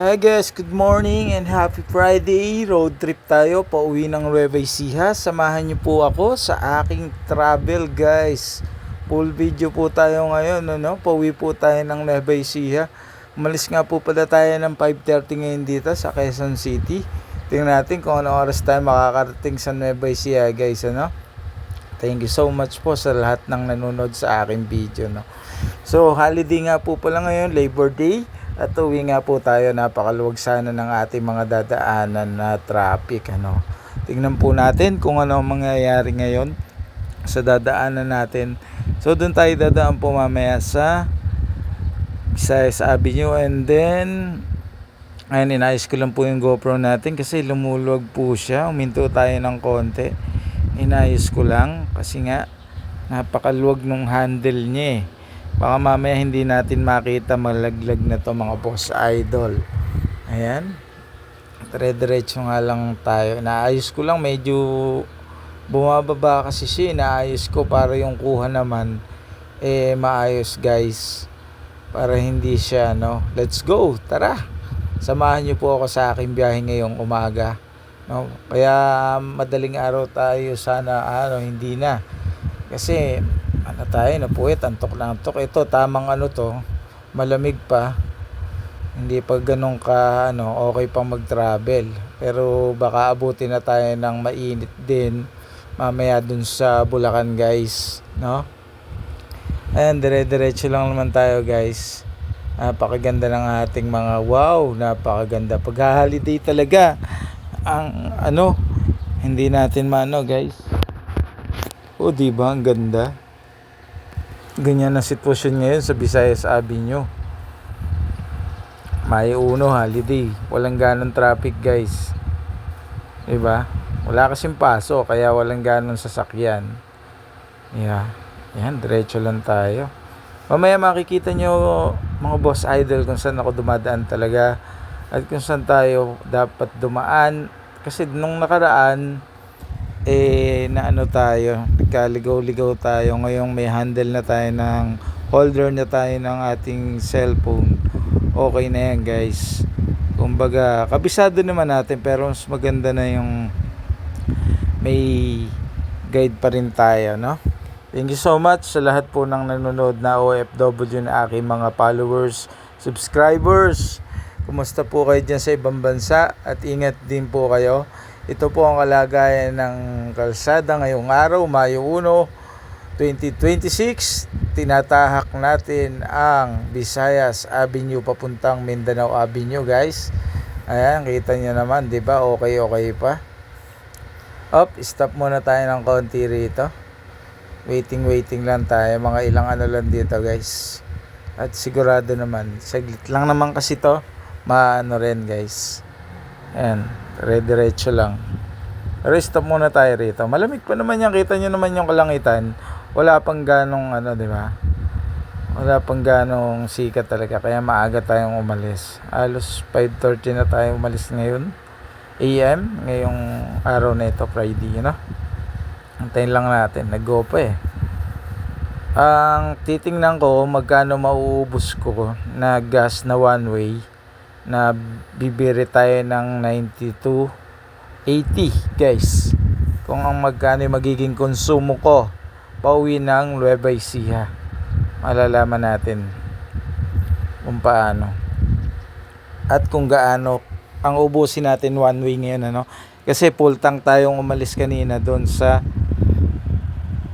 Hi guys, good morning and happy Friday. Road trip tayo pauwi ng Nueva Ecija. Samahan niyo po ako sa aking travel guys. Full video po tayo ngayon, Pauwi po tayo ng Nueva Ecija. Umalis nga po pala tayo ng 5:30 ngayon dito sa Quezon City. Tingnan natin kung anong oras tayo makakarating sa Nueva Ecija guys, Thank you so much po sa lahat ng nanonood sa aking video, So, holiday nga po pala ngayon, Labor Day. At uwi nga po tayo, napakaluwag sana ng ating mga dadaanan na traffic, Tingnan po natin kung ano ang mangyayari ngayon sa dadaanan natin. So doon tayo dadaan po mamaya sa Visayas Avenue, and then ayun, inayos ko lang po yung GoPro natin kasi lumuluwag po siya. Uminto tayo ng konti. Inayos ko lang kasi nga napakaluwag nung handle niya Baka mamaya hindi natin makita, malaglag na to mga boss idol. Ayan. Dire-diretso nga lang tayo. Naayos ko lang, medyo bumababa kasi siya. Naayos ko para yung kuha naman maayos guys. Para hindi siya Let's go, tara. Samahan niyo po ako sa aking biyahe ngayong umaga. Kaya madaling araw tayo sana hindi na. Kasi tayo napuwit, antok na antok. Ito tamang to, malamig pa, hindi pa ganun ka okay pang mag-travel, pero baka abutin na tayo ng mainit din mamaya dun sa Bulacan guys, Ayan, dire-diretso lang naman tayo guys. Napakaganda ng ating mga napakaganda pag holiday talaga ang hindi natin guys. Diba ang ganda. Ganyan na sitwasyon ngayon sa Visayas Avenue. May holiday, walang ganong traffic guys, diba? Wala kasing paso kaya walang ganong sasakyan. Yan, diretso lang tayo. Mamaya makikita nyo mga boss idol kung saan ako dumadaan talaga at kung saan tayo dapat dumaan. Kasi nung nakaraan tayo, nagkaligaw-ligaw tayo. Ngayong may handle na tayo ng holder na tayo ng ating cellphone, okay na yan guys. Kumbaga kabisado naman natin, pero mas maganda na yung may guide pa rin tayo, Thank you so much sa lahat po ng nanonood na OFW na aking mga followers, subscribers. Kumusta po kayo dyan sa ibang bansa, at ingat din po kayo. Ito po ang kalagayan ng kalsada ngayong araw, Mayo 1, 2026. Tinatahak natin ang Visayas Avenue papuntang Mindanao Avenue guys. Ayan, kita nyo naman, diba? Okay pa. Stop muna tayo ng konti rito. Waiting lang tayo. Mga ilang lang dito guys. At sigurado naman, saglit lang naman kasi to, rin guys. Ayan, diretso lang. Pero stop muna tayo rito. Malamig pa naman yan. Kita nyo naman yung kalangitan. Wala pang ganong diba? Wala pang ganong sikat talaga. Kaya maaga tayong umalis. Halos 5:30 na tayo umalis ngayon AM. Ngayong araw na ito, Friday, Antayin lang natin. Nag-go pa Ang titingnan ko magkano mauubos ko na gas na one way, na bibili tayo ng 92.80 guys. Kung ang magkano yung magiging konsumo ko pauwi ng Nueva Ecija, malalaman natin kung paano at kung gaano ang ubusin natin one way ngayon, kasi full tank tayong umalis kanina doon sa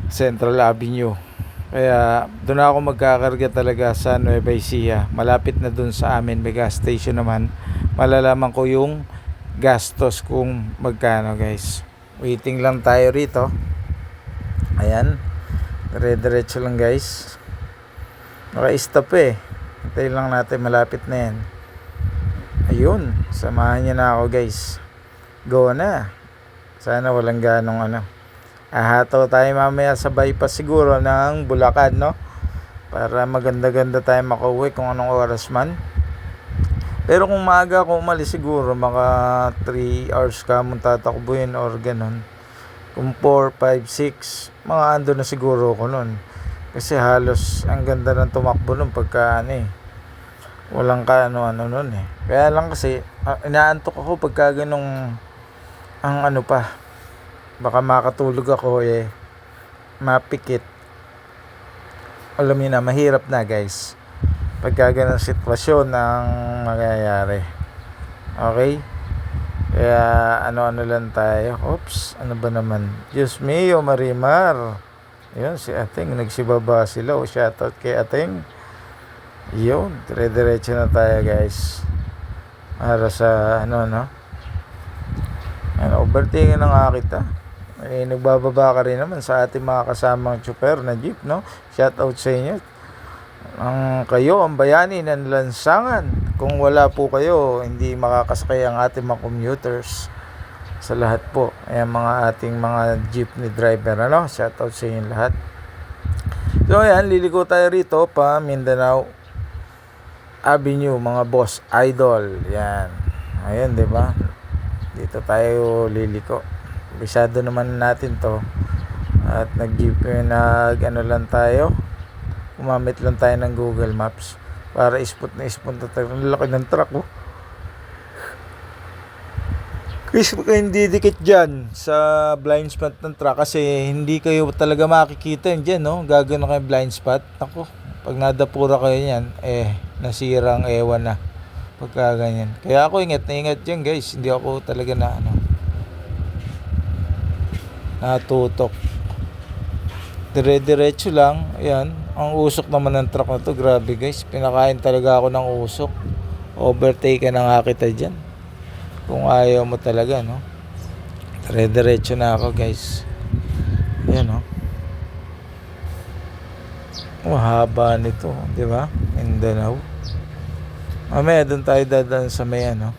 Central Avenue. Kaya doon ako magkakarga talaga sa Nueva Ecija. Malapit na doon sa amin, may gas station naman. Malalaman ko yung gastos kung magkano guys. Waiting lang tayo rito. Ayan, dire-diretso lang guys. Naka-stop Hintayin lang natin, malapit na yan. Ayun, samahan nyo na ako guys. Go na. Sana walang ganong ahataw tayo mamaya sa bypass siguro ng Bulacan, para maganda-ganda tayo makauwi kung anong oras man. Pero kung maaga ako umalis, siguro mga 3 hours ka mong tatakbuhin or ganun. Kung 4, 5, 6, mga ando na siguro ko nun. Kasi halos ang ganda ng tumakbo nun pagka Walang ka ano-ano nun eh. Kaya lang kasi, inaantok ako pagka ganong, ang ano pa, baka makatulog ako eh, mapikit. Alam niyo na, mahirap na guys. Pagka ganong sitwasyon ang mangyayari. Okay? Kaya ano-ano lang tayo. Oops, ano ba naman? Diyos mio, Marimar. Yun, si Ating, nagsibaba sila. O, shoutout kay Ating. Yun, dire-diretso na tayo guys. Para sa ano, no? Ano, overtaking na nga kita. Eh, nagbababa ka rin naman sa ating mga kasamang chopper na jeep, no? Shoutout sa inyo. Kayo ang bayani ng lansangan. Kung wala po kayo, hindi makakasakay ang ating mga commuters. Sa lahat po, ayan mga ating mga jeepney driver, ano? Shoutout sa inyo lahat. So ayan, liliko tayo rito pa Mindanao Avenue, mga boss idol. Yan. Ayan, 'di ba? Dito tayo liliko. Bisado naman natin 'to. At ano lang tayo. Gumamit lang tayo ng Google Maps para ispot na tayo. Ang laki ng truck, oh. Chris, hindi dikit dyan sa blind spot ng truck kasi hindi kayo talaga makikita yun dyan, no? Gagano kayo blind spot. Ako, pag nadapura kayo yan, nasirang ewan na pagka ganyan. Kaya ako ingat na ingat dyan guys. Hindi ako talaga natutok. Dire-diretso lang. Ayan, ang usok naman ng truck na to. Grabe guys, pinakain talaga ako ng usok. Overtake na nga kita dyan kung ayaw mo talaga, no? Dire-diretso na ako guys. Ayan, no? Haba nito, di ba? Mindanao. Mamaya doon tayo dadaan sa may ano.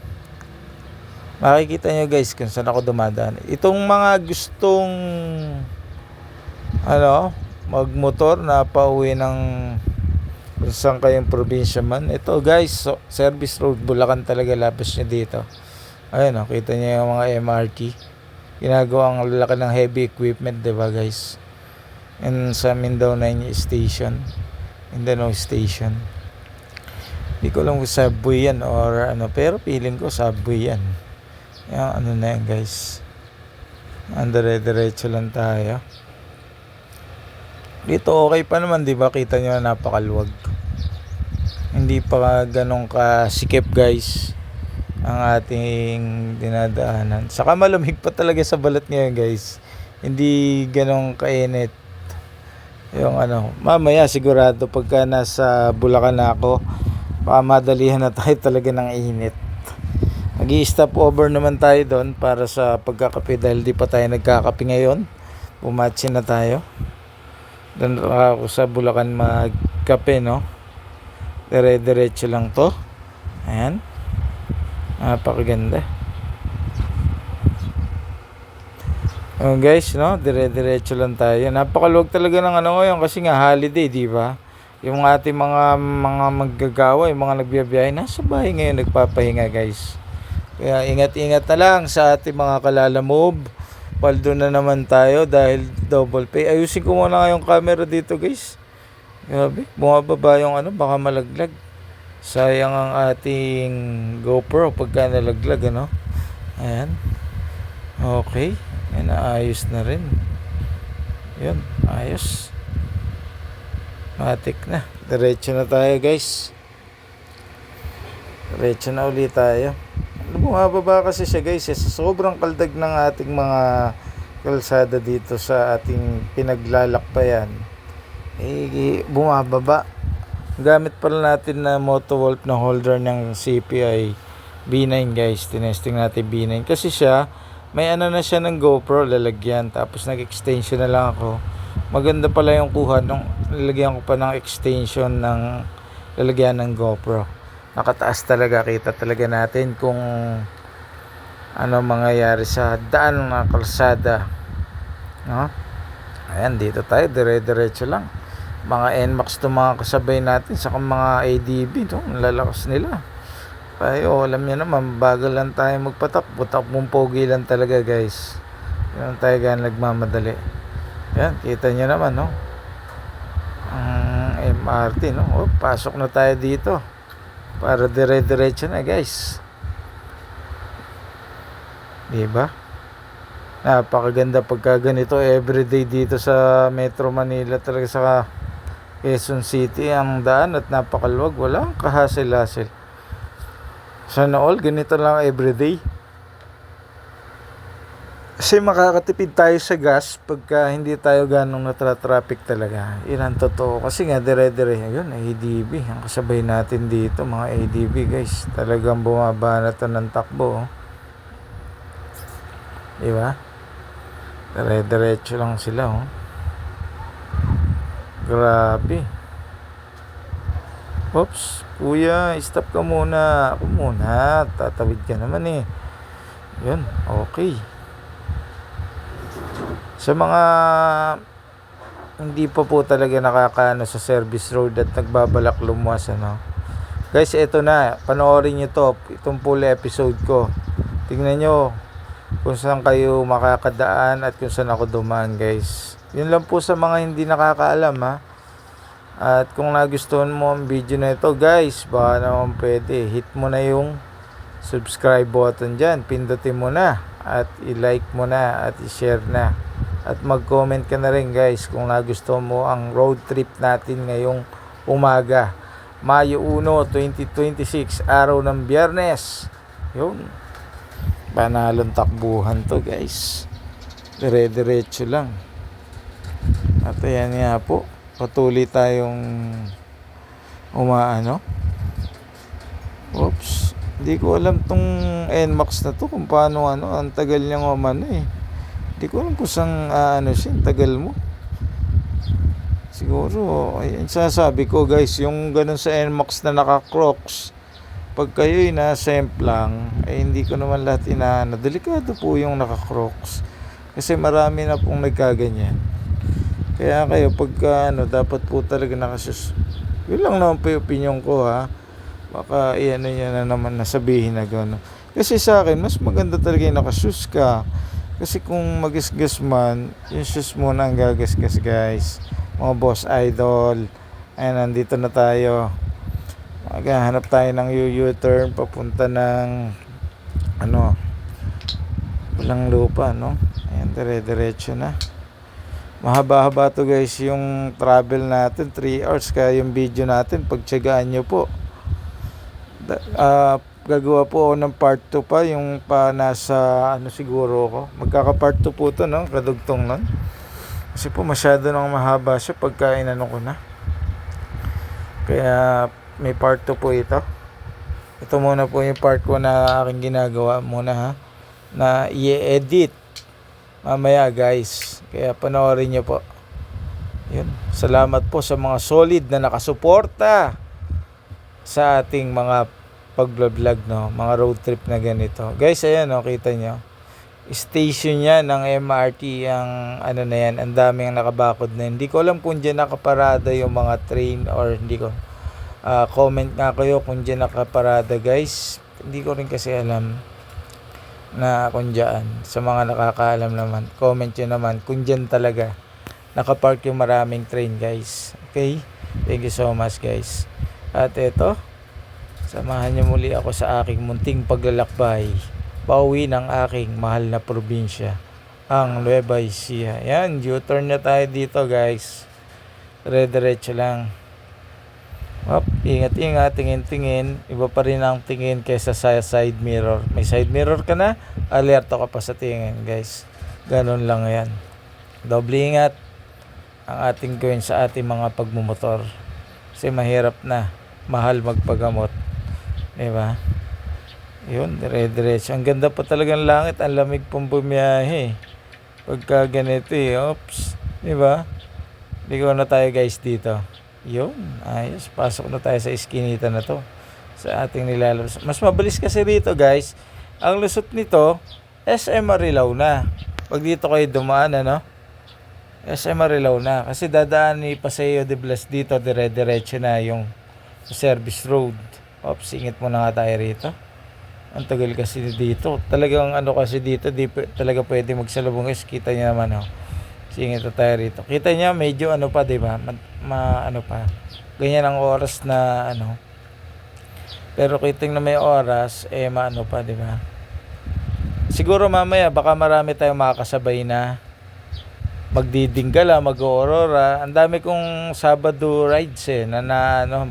Makikita nyo guys kung saan ako dumadaan. Itong mga gustong magmotor na pauwi ng kung saan kayong probinsya man. Ito guys, service road Bulacan talaga, labas nyo dito. Ayun, kita nyo yung mga MRT. Ginagawang lalaki ng heavy equipment, diba guys? And sa Mindanao Station. Mindanao Station. Hindi ko lang kung subway yan or ano. Pero feeling ko subway yan. Yung na yan guys. Dire-diretso lang tayo. Dito okay pa naman, diba? Kita nyo napakaluwag. Hindi pa ganun kasikip guys ang ating dinadaanan. Saka malamig pa talaga sa balat ngayon guys. Hindi ganong kainit. Yung mamaya sigurado pagka nasa Bulacan na ako, baka madalihan na tayo talaga ng init. Mag-i-stop over naman tayo doon para sa pagkakape dahil di pa tayo nagkakape ngayon. Pumatsin na tayo. Doon ako sa Bulacan magkape, no? Dire-diretso lang to. Ayan. Napakaganda. Guys, no? Dire-diretso lang tayo. Napakaluwag talaga ng ngayon kasi nga holiday, di ba? Yung ating mga maggagawa, yung mga nagbiyabiyahe, nasa bahay ngayon nagpapahinga, guys. Kaya ingat-ingat na lang sa ating mga kalalamob. Paldo na naman tayo dahil double pay. Ayusin ko muna nga yung camera dito, guys. Grabe, bumababa yung baka malaglag. Sayang ang ating GoPro pagka nalaglag, Ayan. Okay. Ayan, ayos na rin. Yun, ayos. Matik na. Diretso na tayo guys. Diretso na ulit tayo. Bumababa kasi siya guys. Sa sobrang kaldag ng ating mga kalsada dito sa ating pinaglalakbayan. Bumababa. Gamit pala natin na Motowolf na holder ng CPI B9 guys. Tinesting natin B9 kasi siya may na siya ng GoPro lalagyan, tapos nag-extension na lang ako. Maganda pala yung kuha nung lalagyan ko pa ng extension ng lalagyan ng GoPro. Nakataas talaga, kita talaga natin kung mangyayari sa daan ng kalsada, no? Ayan, dito tayo dire-diretso lang. Mga NMAX to mga kasabay natin sa mga ADB, no? Lalakas nila. Ayo, alam niyo naman, bagal lang tayo magpatakbo-takbong pogi lang talaga guys. Yan tayo nagmamadali. Yan, kita niyo naman, no? Ang MRT, no? Pasok na tayo dito. para dire-diretso na guys, diba? Napakaganda pagka ganito everyday dito sa Metro Manila, talaga sa Quezon City ang daan at napakaluwag, walang kahasil-hasil. Sana all ganito lang everyday. Kasi makakatipid tayo sa gas pagka hindi tayo ganong natra-traffic talaga. Yun ang totoo. Kasi nga dire-dire. Ayun, ADB. Ang kasabay natin dito, mga ADB guys. Talagang bumaba na to ng takbo. Oh. Diba? Dire-diretso lang sila. Oh. Grabe. Oops. Kuya, stop ka muna. Ako muna. Tatawid ka naman eh. Yun, okay. Sa mga hindi pa po talaga nakakaano sa service road at nagbabalak lumuwas, ano, guys, eto na, panoorin nyo to, itong full episode ko. Tingnan nyo kung saan kayo makakadaan at kung saan ako dumaan guys. Yun lang po sa mga hindi nakakaalam ha. At kung nagustuhan mo ang video na ito guys, baka naman pwede hit mo na yung subscribe button dyan, pindutin mo na at i-like mo na at i-share na. At mag-comment ka na rin guys kung nagustuhan mo ang road trip natin ngayong umaga. Mayo 1, 2026, araw ng Biyernes. Yun. Panalong takbuhan to guys. Dire-diretso lang. At ayan nga po. Patuloy tayong umaano. Oops. Hindi ko alam tong NMAX na to kung paano ano. Ang tagal niyang umano eh. Hindi ko alam kung saan siya, tagal mo. Siguro, ayun sasabi ko guys, yung ganun sa NMAX na naka-Crocs, pag kayo'y na-semplang, ay hindi ko naman lahat inaano. Delikado po yung naka-Crocs. Kasi marami na pong nagkaganyan. Kaya kayo, pagka dapat po talaga nakasus. Yun lang naman po yung opinion ko ha. Baka iyan na naman nasabihin na gano'n. Kasi sa akin, mas maganda talaga yung nakasus ka. Kasi kung magasgas man, yung shoes muna ang gagasgas guys. Mga boss idol. Ayan, nandito na tayo. Maghahanap tayo ng U-turn papunta ng walang lupa, no? Ayan, dire-diretso na. Mahaba-haba to guys yung travel natin, 3 hours. Kaya yung video natin, pagtsagaan nyo po. Gagawa po ako ng part 2 pa, yung pa nasa siguro ako. Magkaka part 2 po to, no? Kadugtong nun. Kasi po masyado nang mahaba siya pagka inano ko na. Kaya may part 2 po ito. Ito muna po yung part 1 na aking ginagawa muna ha. Na i-edit mamaya guys. Kaya panoorin nyo po. Yun. Salamat po sa mga solid na nakasuporta sa ating mga pag-vlog, no, mga road trip na ganito. Guys, ayan, no, kita nyo. Station yan ng MRT, ang na yan, ang daming nakabakod na. Hindi ko alam kung dyan nakaparada yung mga train or hindi ko. Comment nga kayo kung dyan nakaparada, guys. Hindi ko rin kasi alam na kung dyan. Sa mga nakakaalam naman, comment nyo naman kung dyan talaga nakapark yung maraming train, guys. Okay? Thank you so much, guys. At eto, samahan niyo muli ako sa aking munting paglalakbay pauwi ng aking mahal na probinsya, ang Nueva Ecija. Yan, U-turn na tayo dito guys. Dire-diretso lang. Ingat-ingat, tingin-tingin. Iba pa rin ang tingin kaysa sa side mirror. May side mirror ka na, alerto ka pa sa tingin guys. Ganun lang yan. Doble ingat ang ating gawin sa ating mga pagmumotor. Kasi mahirap na, mahal magpagamot. Diba? Yun, dire-diretso. Ang ganda pa talagang langit. Ang lamig pong bumiyahe. Pagka ganito eh. Oops. Diba? Ligaw na tayo guys dito. Yun. Ayos. Pasok na tayo sa iskinita na to. Sa ating nilalabas. Mas mabilis kasi rito guys. Ang lusot nito, SM Marilao na. Pag dito kayo dumaan, SM Marilao na. Kasi dadaan ni Paseo de Blas dito. Dire-diretso na yung service road. Oops, singit muna nga tayo rito. Ang tagal kasi dito. Talagang kasi dito, di talaga pwede magsalubong guys. Kita niyo naman, singit na tayo rito. Kita niyo, medyo pa, diba? Pa. Ganyan ang oras na, Pero kiting na may oras, maano pa, di ba? Siguro mamaya, baka marami tayong makakasabay na magdidinggala, mag-aurora. Ang dami kong Sabado rides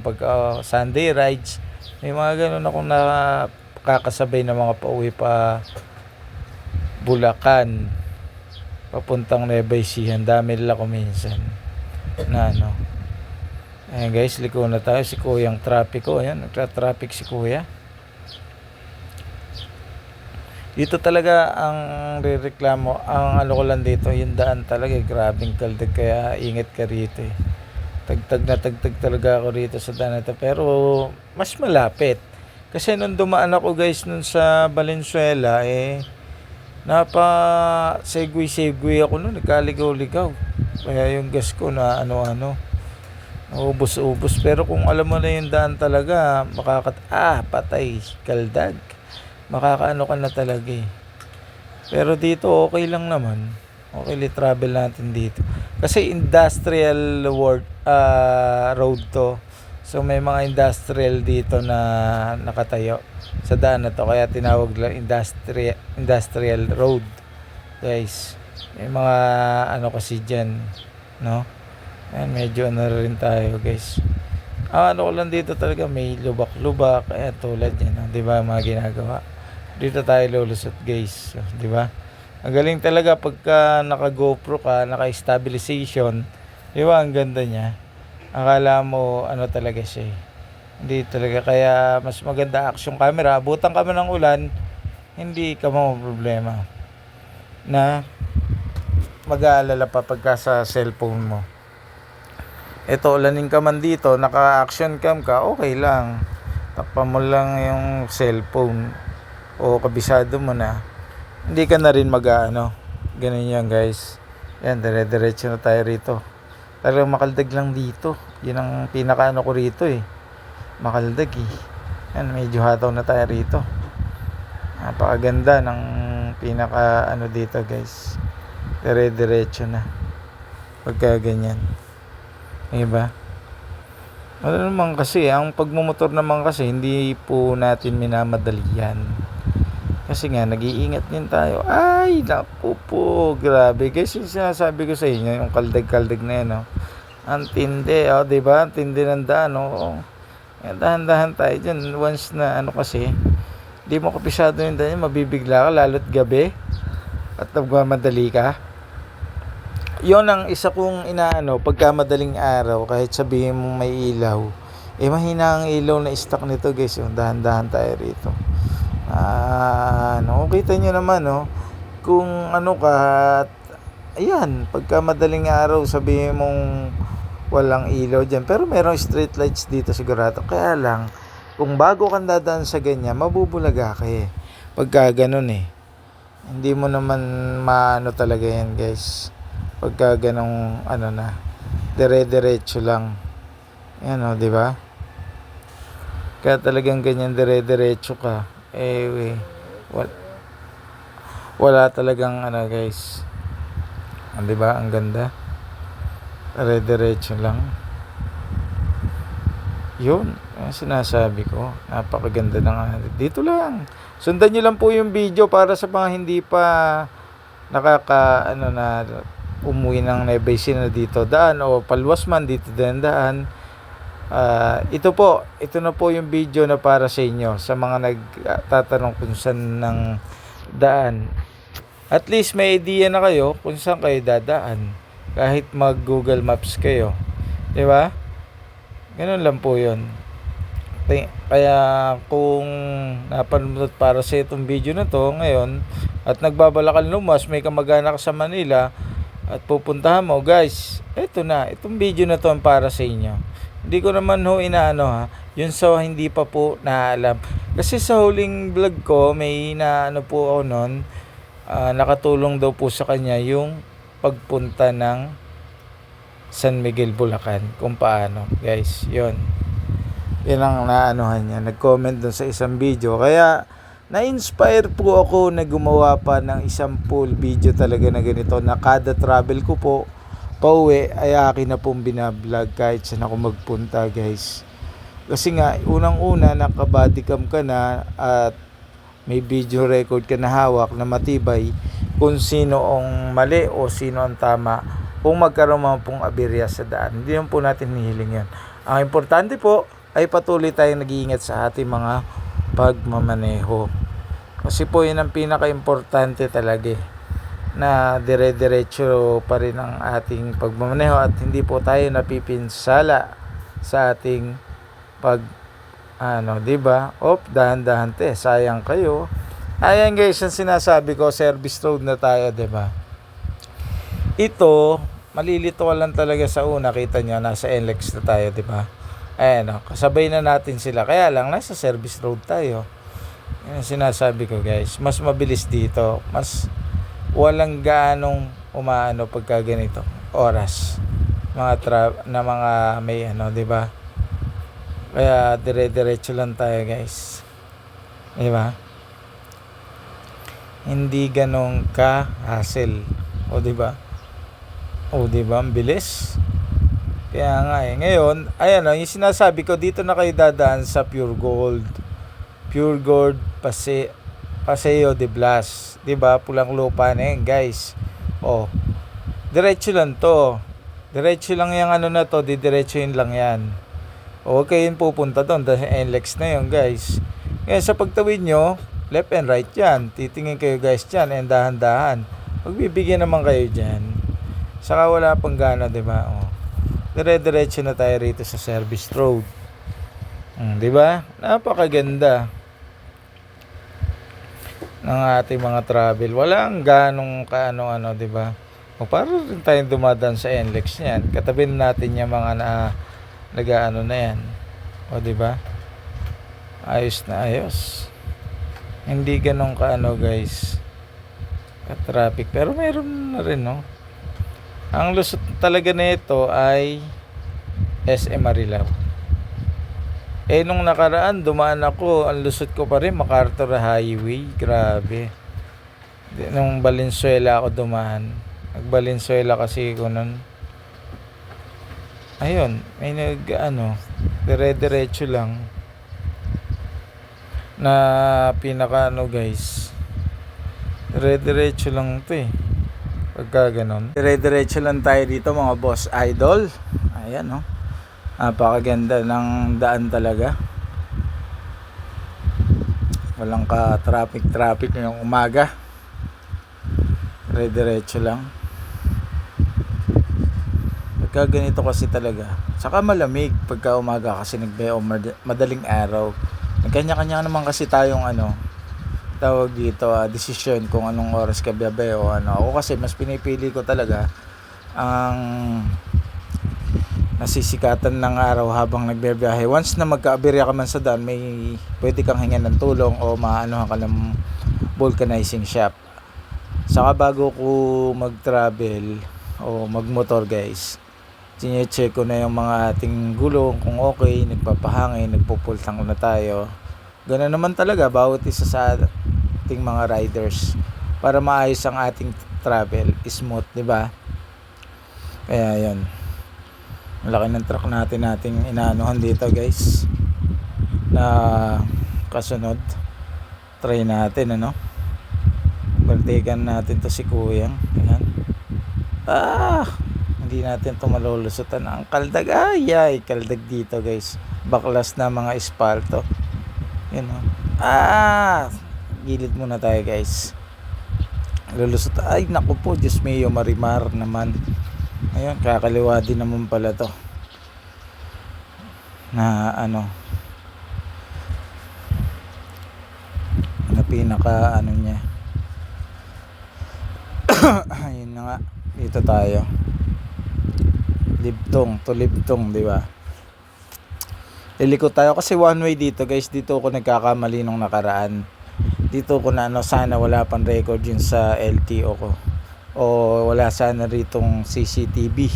pag Sunday rides. May mga ganun akong nakakasabay na mga pauwi pa Bulacan, papuntang Nueva Ecija. Dami nila ko minsan na Ayan guys, liko na tayo. Si Kuyang trapiko. Ayan, nagtra-traffic si Kuya. Dito talaga ang rereklamo. Ang ko lang dito, yung daan talaga. Grabing kaldag, kaya ingat ka rito eh. Tagtag talaga ako rito sa daan ito. Pero mas malapit. Kasi nung dumaan ako guys nun sa Valenzuela segway ako nun. Nagkaligaw-ligaw. Kaya yung gas ko na ubos-ubos. Pero kung alam mo na yung daan talaga, patay, kaldag. Makakaano ka na talaga eh. Pero dito okay lang naman. Okay, travel natin dito. Kasi industrial road to. So may mga industrial dito na nakatayo sa daan na to. Kaya tinawag lang industrial road. Guys, may mga kasi dyan, no? Ayan, medyo rin tayo guys. Ko lang dito talaga, may lubak-lubak. Ayan, tulad yan, di ba, mga ginagawa. Dito tayo lulusot guys, di ba? Ang galing talaga pagka naka GoPro ka, naka stabilization, di ba, ang ganda niya. Akala mo talaga siya. Hindi talaga, kaya mas maganda action camera. Abutan kami ng ulan, hindi ka problema na mag-aalala pa pagka sa cellphone mo. Ito, ulanin ka man dito, naka-action cam ka, okay lang. Takpan mo lang yung cellphone o kabisado mo na. Hindi ka na rin ganun yan guys. Yan, dire-diretso na tayo rito. Talagang makaldag lang dito. Yun ang pinakaano ko rito eh. Makaldag eh. Yan, medyo hataw na tayo rito. Napakaganda ng pinaka dito guys. Dire-diretso na. Pagka ganyan. Diba? Ano naman kasi, ang pagmumotor naman kasi, hindi po natin minamadali yan. Kasi nga, nag-iingat din tayo. Ay, naku po, grabe. Guys, yung sinasabi ko sa inyo, yung kaldag-kaldag na yan, ang tindi, diba? Ang tindi ng daan, dahan-dahan tayo dyan. Once na, kasi, di mo kapisado yung daan, mabibigla ka, lalo't gabi, at nagmamadali ka. Yon ang isa kong pagka madaling araw, kahit sabihin mo may ilaw, mahina ang ilaw na stock nito guys. Yung dahan-dahan tayo rito. Kita nyo naman kung ka, ayan, pagka madaling araw, sabihin mong walang ilaw dyan, pero merong street lights dito sigurado. Kaya lang, kung bago kang dadaan sa ganyan, mabubulaga ka pagka ganun hindi mo naman talaga yan guys. Pagka ganong dire-diretso lang. Yan di ba? Kaya talagang ganyan dire-diretso ka. Wala talagang guys. Di ba? Ang ganda. Dire-diretso lang. Yun. Ang sinasabi ko. Napakaganda ng dito lang. Sundan nyo lang po yung video para sa mga hindi pa umuwi ng Nueva Ecija na dito daan o paluwas man dito daan. Ito na po yung video na para sa inyo, sa mga nagtatanong kung saan ng daan. At least may idea na kayo kung saan kayo dadaan kahit mag Google Maps kayo, di ba? Ganun lang po yun. Kaya kung napanood para sa itong video na to ngayon at nagbabalakal lumas, may kamag-anak sa Manila at pupuntahan mo guys, itong video na to ang para sa inyo. Hindi ko naman yun sa hindi pa po naalam. Kasi sa huling vlog ko, may po ako nun, nakatulong daw po sa kanya yung pagpunta ng San Miguel, Bulacan, kung paano guys. Yun ang niya, nag-comment dun sa isang video. Kaya na-inspire po ako na gumawa pa ng isang full video talaga na ganito, na kada travel ko po pauwi ay akin na pong binablog kahit saan ako magpunta guys. Kasi nga, unang-una, naka-bodycam ka na at may video record ka na hawak na matibay kung sino ang mali o sino ang tama kung magkaroon man pong aberya sa daan. Hindi naman po natin hihiling yan. Ang importante po ay patuloy tayong nag-iingat sa ating mga pagmamaneho. Kasi po yun ang pinaka-importante talaga na dire-diretso pa rin ang ating pagmamaneho at hindi po tayo napipinsala sa ating di ba? Dahan-dahan sayang kayo. Ayan guys, ang sinasabi ko, service road na tayo, di ba? Ito, malilito lang talaga sa una, kita nyo, nasa NLEX na tayo, di ba? Ayan, kasabay na natin sila. Kaya lang, nasa service road tayo. Yan ang sinasabi ko guys, mas mabilis dito, mas walang ganong pagka ganito oras mga may di ba? Kaya dire-diretso lang tayo guys, di ba? Hindi ganong ka-hassle, di ba? Di ba, ang bilis. Kaya nga ngayon, ayan yung sinasabi ko, dito na kayo dadaan sa Pure Gold Paseo de Blas, 'di ba? Pulang lupa na 'yan, guys. Diretso lang 'to. Diretso lang 'yang na 'to, didiretsuhin lang 'yan. Huwag kayong pupunta doon dahil NLEX na 'yon, guys. Kaya sa pagtawid nyo, left and right 'yan. Titingin kayo, guys, diyan, and dahan-dahan. Pagbibigyan naman kayo diyan. Saka wala pang gana, 'di ba? Dire-diretso na tayo rito sa service road. 'Di ba? Napakaganda ng ating mga travel. Walang ganong di ba? Para rin tayong dumadaan sa NLEX niyan. Katabi natin yung mga nag-ano na yan. Di ba? Ayos na ayos. Hindi ganong guys, ka-traffic. Pero meron na rin, no? Ang lusot talaga nito ay SM Marilao. Nung nakaraan, dumaan ako, ang lusot ko pa rin, MacArthur Highway. Grabe. Nung Valenzuela ako dumaan. Nag-Valenzuela kasi ko nun. Ayun, may dire-diretso lang. Na guys. Dire-diretso lang ito Pagka ganon. Dire-diretso lang tayo dito, mga boss idol. Ayan, napakaganda ng daan talaga. Walang ka-traffic ngayong umaga. Diretso lang. Pagka ganito kasi talaga. Saka malamig pagka umaga kasi madaling araw. Nagkanya-kanya naman kasi tayong tawag dito, desisyon kung anong oras ka biyahe o Ako kasi mas pinipili ko talaga ang nasisikatan ng araw habang nagbibiyahe. Once na magkaaberya ka man sa daan, may pwede kang hingan ng tulong o maanohan ka ng vulcanizing shop. Saka bago ko mag-travel o magmotor, guys, sinecheck ko na yung mga ating gulong kung okay, nagpapahangin, nagpupultang na tayo. Ganun naman talaga bawat isa sa ating mga riders para maayos ang ating travel, smooth, di ba? Kaya yun, malaki ng truck nating inaanuhan dito, guys, na kasunod. Try natin baltikan natin to si Kuyang. Ayan. Hindi natin to malulusutan ang kaldag. Kaldag dito, guys, baklas na mga espalto. Yun gilid muna tayo, guys. Lulusot. Naku po, Diyos mio, marimar naman. Ayun, kakaliwa din naman pala to na na pinaka niya. Ayun na nga, dito tayo. Libtong, di ba? Liliko tayo kasi one way dito, guys. Dito ako nagkakamali nung nakaraan. Dito ko na sana wala pang record yun sa LTO ko. O wala sana ritong CCTV.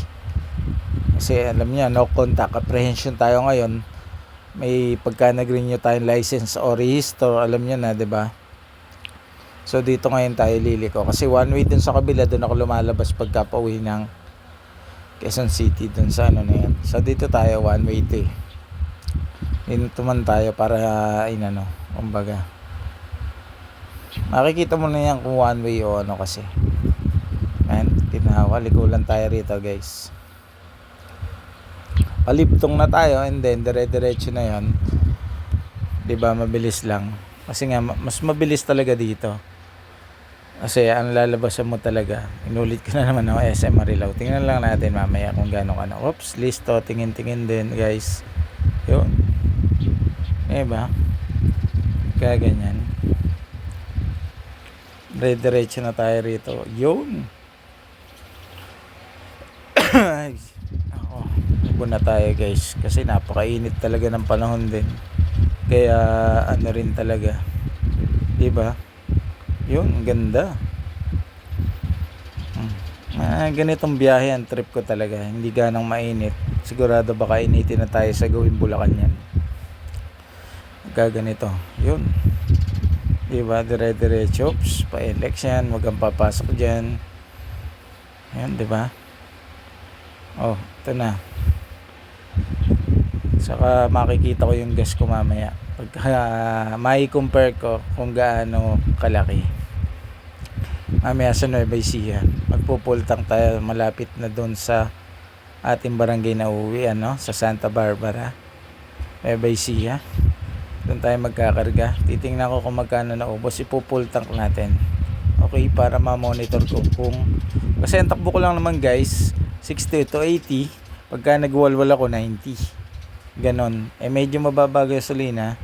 Kasi alam niya, no contact apprehension tayo ngayon. May pagka nag-renew tayong license o register, alam niya na, 'di ba? So dito ngayon tayo liliko kasi one way dun sa kabila, dun ako lumalabas pagka pauwi ng Quezon City dun sa na yan. So dito tayo one way to. Inutuman tayo para inano, kumbaga. Makikita mo na yan kung one way o ano kasi. Ayan, tinawa, likulan tayo rito guys. Paliptong na tayo and then dire-diretso na yon. 'Di ba, mabilis lang. Kasi nga mas mabilis talaga dito. Kasi ang lalabasan mo talaga. Inulit ko na naman ng SM Marilao. Tingnan lang natin mamaya kung gaano ka na. Oops, listo, tingin-tingin din guys. Yun. Diba? Kaya ganyan. Dire-diretso na tayo rito. Yun. Ako, ibo na tayo guys. Kasi napakainit talaga ng panahon din. Kaya ano rin talaga. Diba? Yun, ganda. Ganitong biyahe ang trip ko talaga. Hindi ganang mainit. Sigurado baka initin na tayo sa gawing Bulacan yan. Ganito. Yun. Diba? Dire-diretso. Pa-election. Wag kang papasok dyan. Yan, diba? Oh, ito na. Saka makikita ko yung gas ko mamaya. Pagka may compare ko kung gaano kalaki. Mamaya sa Nueva Ecija. Magpupultang tayo malapit na doon sa ating barangay na uwi, sa Santa Barbara. Nueva Ecija. Doon tayo magkakarga. Titingnan ko kung magkano naubos. Ipupultang natin. Okay, para ma-monitor ko kung... Kasi ang takbo ko lang naman guys, 60 to 80. Pagka nagwalwal ako, 90. Ganon. Medyo mababa gasolina.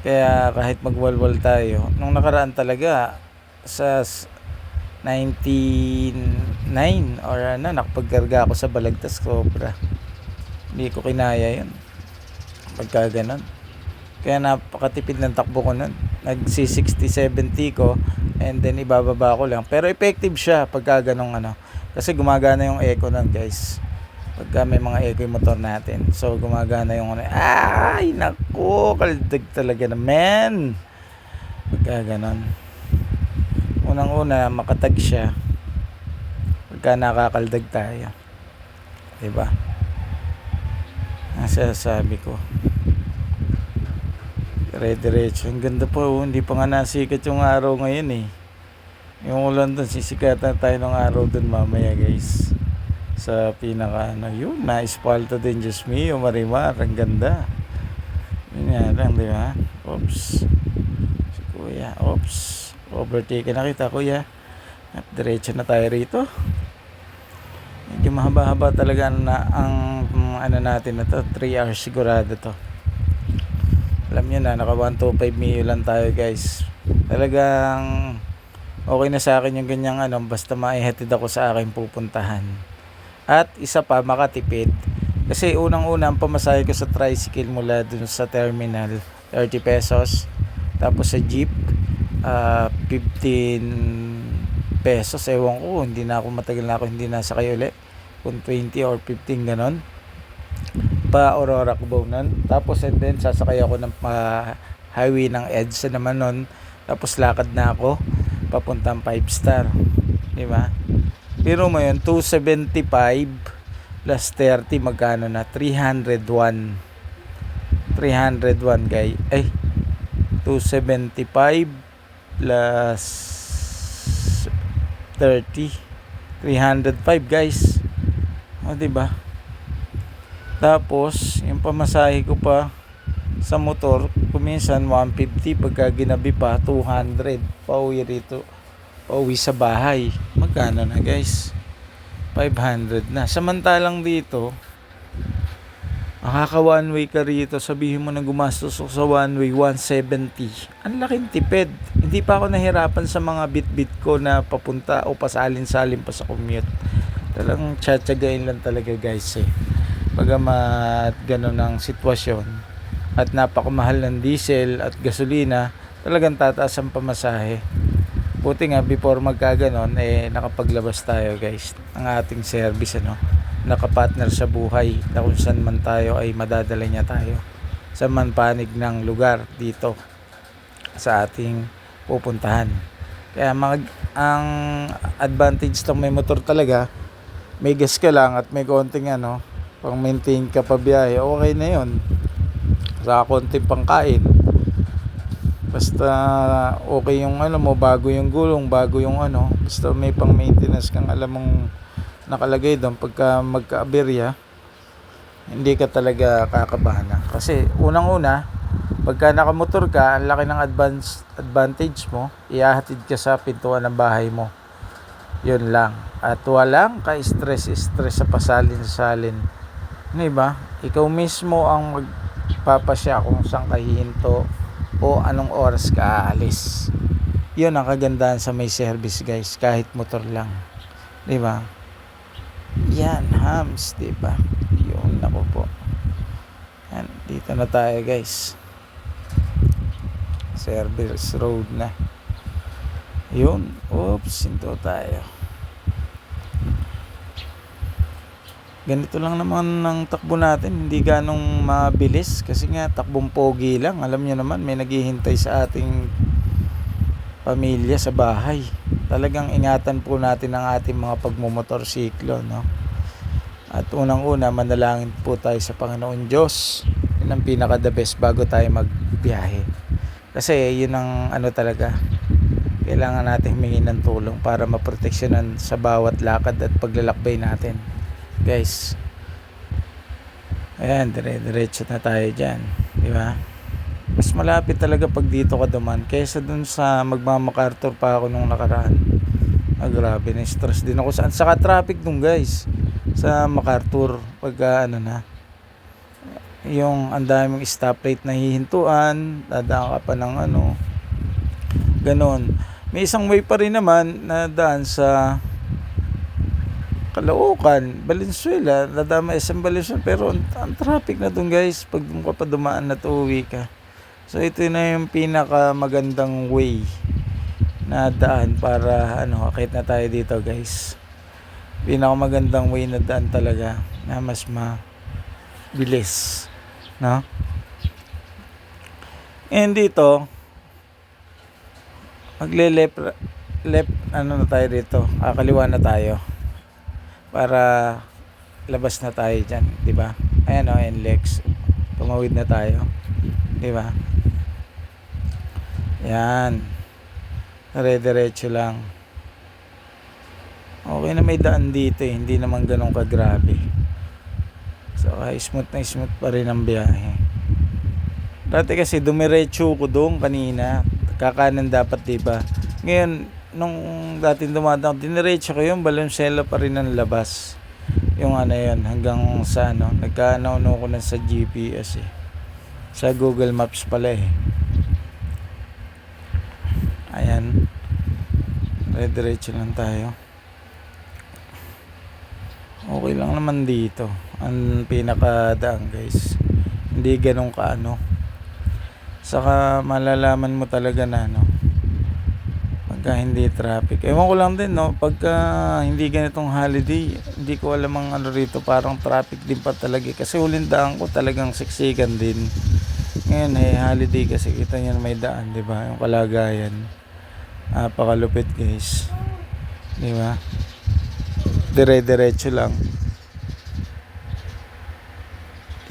Kaya kahit magwalwal tayo, nung nakaraan talaga sa 99 or nakapagkarga ako sa Balagtas Cobra. Hindi ko kinaya yun pagka ganon. Kaya napakatipid ng takbo ko nun. Nagsi 60-70 ko and then ibababa ko lang. Pero effective siya pagka ganong Kasi gumagana yung eco nun guys. Pagka may mga eco yung motor natin. So gumagana yung ay naku, kaldag talaga naman. Pagka ganon. Unang-una makatag siya. Pagka nakakaldag tayo. Diba? Ang sasabi ko. Dire-diretso. Ang ganda po. Hindi pa nga nasikat yung araw ngayon eh. Yung ulan doon, sisikatan tayo ng araw doon mamaya guys. Sa pinaka yun, na-espalto din Diyos mio, Marimar. Ang ganda. Yun nga lang, di ba? Oops. Si Kuya. Oops. Overtake na kita, Kuya. At diretso na tayo rito. Medyo mahaba-haba talaga ang natin na to. 3 hours sigurado to. Alam nyo na, naka 125 mio lang tayo guys. Talagang okay na sa akin yung ganyang basta maihatid ako sa aking pupuntahan. At isa pa, makatipid. Kasi unang-una ang pamasahe ko sa tricycle mula dun sa terminal, 30 pesos. Tapos sa jeep, 15 pesos. Ewan ko, hindi na ako matagal na ako hindi nasakay ulit. Kung 20 or 15 ganon. Pa Aurora Kubonan. Tapos and then sasakay ako ng highway ng EDSA naman nun. Tapos lakad na ako papuntang 5 star. Di ba? Pero mo yun, 275 plus 30 magkano na? 301. 301 guys. 275 plus 30. 305 guys. O diba? Tapos, yung pamasahe ko pa sa motor, kuminsan 150, pagka ginabi pa 200. Pauwi rito, pauwi sa bahay. Magkano na guys? 500 na. Samantalang dito, makaka one way ka rito, sabihin mo na gumastos sa one way 170. Ang laking tipid. Hindi pa ako nahirapan sa mga bit-bit ko na papunta o pasalin-salin pa sa commute. Talagang tsatsagain lang talaga guys eh. Bagamat gano'n ang sitwasyon at napakamahal ng diesel at gasolina, talagang tataas ang pamasahe. Buti nga before magkaganon nakapaglabas tayo guys ng ating service nakapartner sa buhay na kung saan man tayo ay madadala niya tayo sa manpanig ng lugar dito sa ating pupuntahan. Kaya ang advantage ng may motor talaga, may gas ka lang at may konting pang maintain ka pa biyahe, okay na yun. sa konting pangkain. Basta okay yung ano mo, bago yung gulong, bago yung ano, basta may pang maintenance kang alam mong nakalagay doon. Pagka magka-aberya, hindi ka talaga kakabahan. Kasi unang-una, pagka nakamotor ka, ang laki ng advantage mo, ihahatid ka sa pintuan ng bahay mo. Yun lang. At walang ka-stress sa pasalin-salin. Ano ba? Ikaw mismo ang magpapasya kung saan ka hihinto o anong oras ka aalis. Yun ang kagandahan sa may service, guys, kahit motor lang. Di ba? Yan, hams, di ba? Yun, ako po. Yan, dito na tayo, guys. Service road na. Yun, oops, hinto tayo. Ganito lang naman ang takbo natin, hindi ganong mabilis kasi nga takbong pogi lang. Alam nyo naman, may naghihintay sa ating pamilya sa bahay. Talagang ingatan po natin ang ating mga pagmumotorsiklo, no? At unang-una, manalangin po tayo sa Panginoon Diyos. Yun ang pinaka the best bago tayo magbiyahe. Kasi yun ang ano talaga, kailangan natin humingi ng tulong para maproteksyonan sa bawat lakad at paglalakbay natin, guys. Ayan, diretso na tayo dyan, di ba? Mas malapit talaga pag dito ka duman kaysa dun sa magmamakartor pa ako nung nakaraan. Grabe, na stress din ako saka traffic dun, guys, sa MacArthur. Pagka ano na, yung ang daming stoplight na hihintuan, dadaan ka pa ng ano, ganon. May isang way pa rin naman na daan sa Caloocan, Valenzuela, nadama SM Valenzuela, pero ang traffic na dun, guys, pag doon ka pa dumaan na uwi ka. So ito na yung pinaka magandang way na daan para ano, akit na tayo dito, guys. Pinaka magandang way na daan talaga na mas mabilis, no? And dito magle-left ano na tayo dito, kaliwa na tayo para labas na tayo dyan, di ba? Ayan o, NLEX, tumawid na tayo, di ba? Yan, dire-diretso lang. Okay na may daan dito eh, hindi naman ganun kagrabe. So smooth na smooth pa rin ang biyahe. Dati kasi dumiretso ko doon kanina, kakanan dapat, diba? Ngayon, nung dating dumadaan, diniretso ko yung Valenzuela pa rin ang labas. Yung ano yun, hanggang sa ano, nagkaano ko na sa GPS eh. Sa Google Maps pala eh. Ayan. Diretso lang tayo. Okay lang naman dito. Ang pinakadaan, guys. Hindi ganun kaano. Saka malalaman mo talaga na ano, pagka hindi traffic. Ewan ko lang din, no, pagka hindi ganitong holiday, hindi ko alam ang ano rito, parang traffic din pa talaga. Kasi huling daan ko talagang siksikan din. Ngayon holiday kasi, kita nyo may daan, di ba? Yung kalagayan. Napakalupit, guys. Di ba? Dire-diretso lang.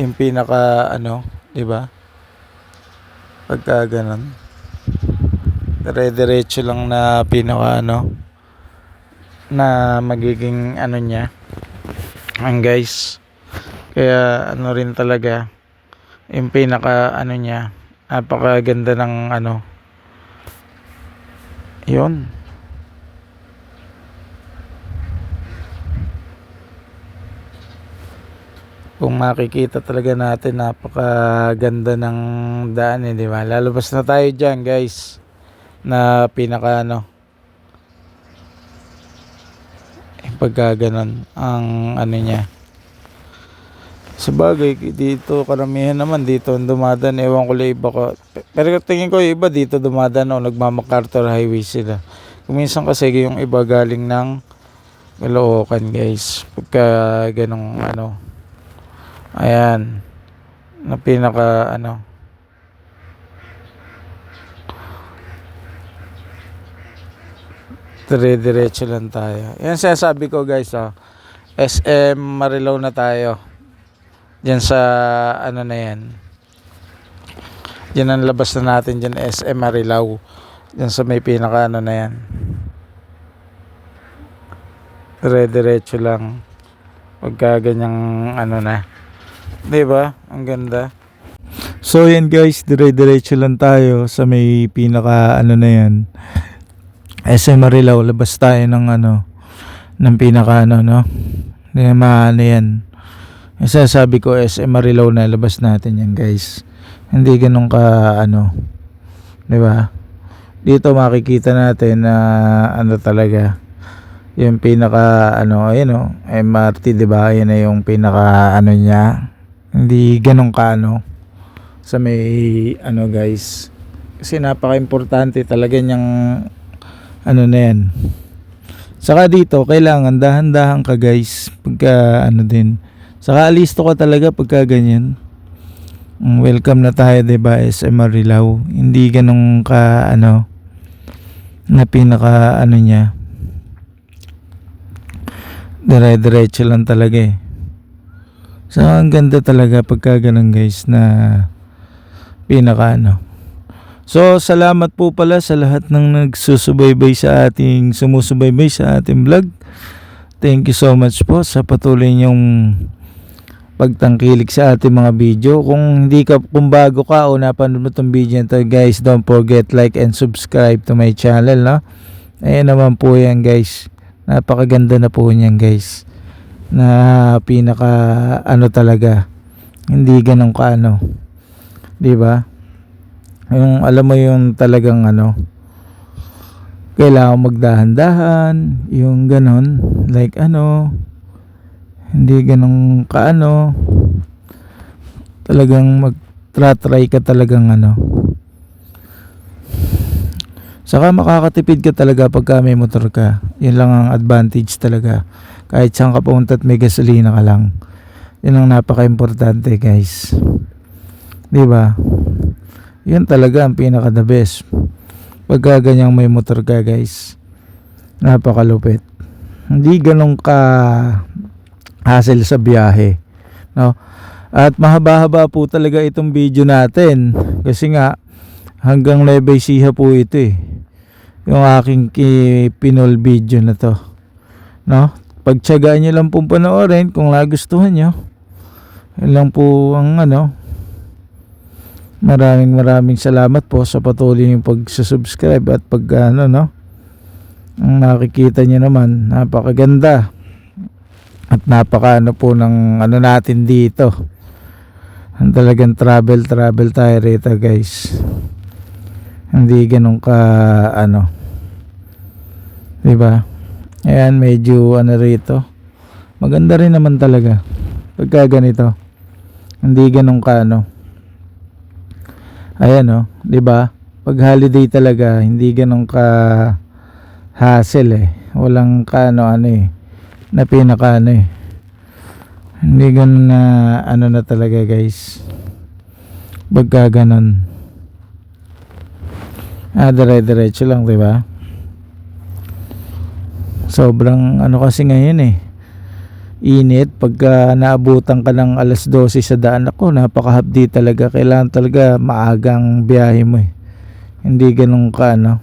Yung pinaka ano, di ba? Pagka ganun, dire-diretso lang na pinaka ano, na magiging ano niya, ang guys. Kaya ano rin talaga, yung pinaka ano niya, napakaganda ng ano, yun. Kung makikita talaga natin, napakaganda ng daan eh, di ba? Lalabas na tayo dyan, guys, na pinaka ano, pagka ganun ang ano niya. Sabagay, dito karamihan naman dito dumadaan, ewan ko lang iba ko, pero tingin ko iba dito dumadaan o nagmamakartor highway sila. Kuminsan kasi yung iba galing ng Caloocan, guys, pagka ganung ano. Ayan, na pinaka ano, dire-diretso lang tayo. Yan sinasabi ko, guys, SM Marilao na tayo. Diyan sa ano na yan, Yan ang labas na natin dyan, SM Marilao. Yan sa may pinaka ano na yan. Dire-diretso lang. Pagka ganyang ano na. Diba? Ang ganda. So yan guys, dire-diretso lang tayo sa may pinaka ano na yan. SM Marilao, labas tayo ng ano, ng pinaka ano, no? Ano yan. Yung sabi ko, SM Marilao na labas natin yan guys. Hindi ganun ka ano, diba? Dito makikita natin na ano talaga, yung pinaka ano, ayun o, MRT, diba? Yan na yung pinaka ano niya. Hindi ganun ka ano, sa may ano guys. Kasi napaka-importante talaga niyang ano na yan. Saka dito, kailangan dahan-dahan ka guys. Pagka ano din. Saka alisto ka talaga pagka ganyan. Welcome na tayo, diba? SM Marilao. Hindi ganun ka ano, na pinaka ano niya. Dire-diretso lang talaga eh. So ang ganda talaga pagka ganun guys na pinaka ano. So salamat po pala sa lahat ng nagsusubaybay sa ating sumusubaybay sa ating vlog. Thank you so much po sa patuloy niyong pagtangkilik sa ating mga video. Kung bago ka o napanood mo tong video nito guys, don't forget like and subscribe to my channel, no? Ayan naman po yan guys. Napakaganda na po niyan guys. Na pinaka ano talaga. Hindi ganun ka ano. 'Di ba? Yung alam mo yung talagang ano, kailangan magdahan-dahan, yung ganon, like ano, hindi ganun kaano, talagang mag-try ka talagang ano. Saka makakatipid ka talaga pagka may motor ka. Yun lang ang advantage talaga. Kahit saan ka pumunta at may gasolina ka lang. Yun ang napaka-importante guys. Diba? Yun talaga ang pinaka the best. Pagka ganyang may motor ka guys. Napakalupit. Hindi ganun ka hassle sa biyahe, no? At mahaba-haba po talaga itong video natin kasi nga hanggang Nueva Ecija po ito eh, yung aking pinol video na to, no? Pagtiyagaan nyo lang pong panoorin kung nagustuhan nyo. Yun lang po ang ano. Maraming salamat po sa patuloy yung pagsusubscribe at pag ano, no? Ang nakikita nyo naman, napakaganda. At napaka ano po ng ano natin dito. Ang talagang travel tayo rito guys. Hindi ganun ka ano. 'Di ba? Ayan, medyo ano rito. Maganda rin naman talaga pagka ganito. Hindi ganun ka ano. Ayan oh, 'di ba? Pag holiday talaga, hindi ganun ka hassle eh. Walang ka ano eh. Na pinaka ano eh, hindi ganun na ano na talaga guys pagka ganun. Dire-diretso lang, diba? Sobrang ano kasi ngayon eh, init. Pagka naabutan ka ng alas 12 sa daan, ako napakahapdi talaga. Kailangan talaga maagang biyahe mo eh. Hindi ganun ka ano,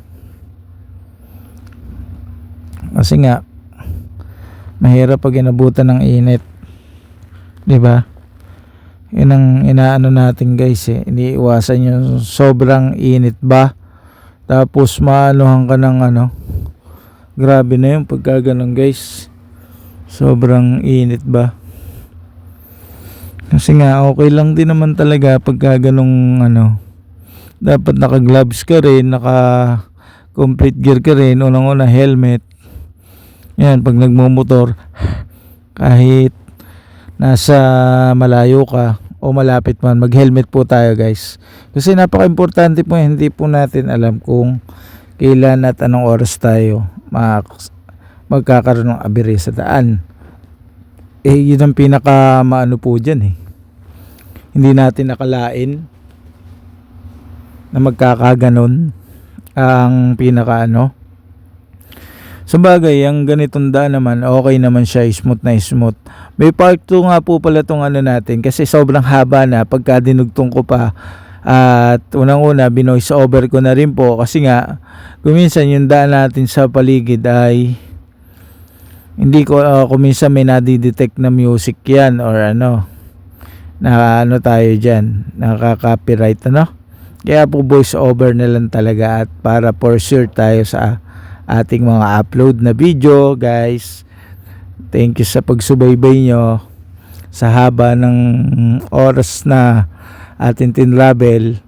kasi nga mahirap pag inabutan ng init, 'di ba? Yun ang inaano natin guys eh. Iniiwasan yung sobrang init ba. Tapos maanuhan ka ng ano. Grabe na yung pagka ganun guys. Sobrang init ba. Kasi nga okay lang din naman talaga pagka ganung ano. Dapat naka-gloves ka rin, naka-complete gear ka rin, unang-una helmet. Yan, pag nagmumotor, kahit nasa malayo ka o malapit man, mag-helmet po tayo guys. Kasi napaka-importante po, hindi po natin alam kung kailan at anong oras tayo magkakaroon ng abire sa daan. Eh, yun ang pinaka maano po dyan eh. Hindi natin nakalain na magkakaganon ang pinaka ano. Sabagay, ang ganitong daan naman, okay naman siya, smooth na smooth. May part 2 nga po pala tong ano natin kasi sobrang haba na. Pagka dinugtong ko pa, At unang-una, binoise over ko na rin po kasi nga kuminsan yung daan natin sa paligid ay hindi ko kuminsan may nadidetect na music yan or ano na ano tayo dyan, nakaka-copyright ano. Kaya po voice over na lang talaga at para for sure tayo sa ating mga upload na video guys. Thank you sa pagsubaybay nyo sa haba ng oras na ating tinravel.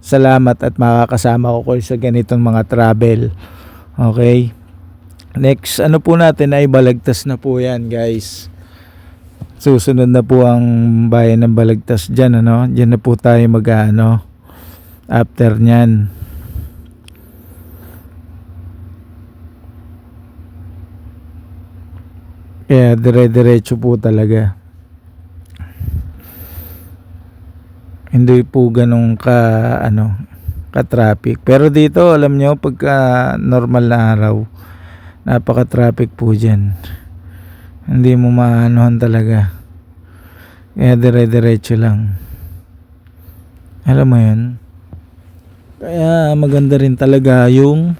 Salamat at makakasama ko sa ganitong mga travel. Okay. Next ano po natin ay Balagtas na po yan guys. Susunod na po ang bayan ng Balagtas dyan ano. Dyan na po tayo mag-ano after nyan. Kaya dire-diretso po talaga. Hindi po ganun ka traffic. Pero dito alam nyo pagka normal na araw napaka traffic po dyan. Hindi mo maanohan talaga. Kaya dire-diretso lang. Alam mo yun. Kaya maganda rin talaga yung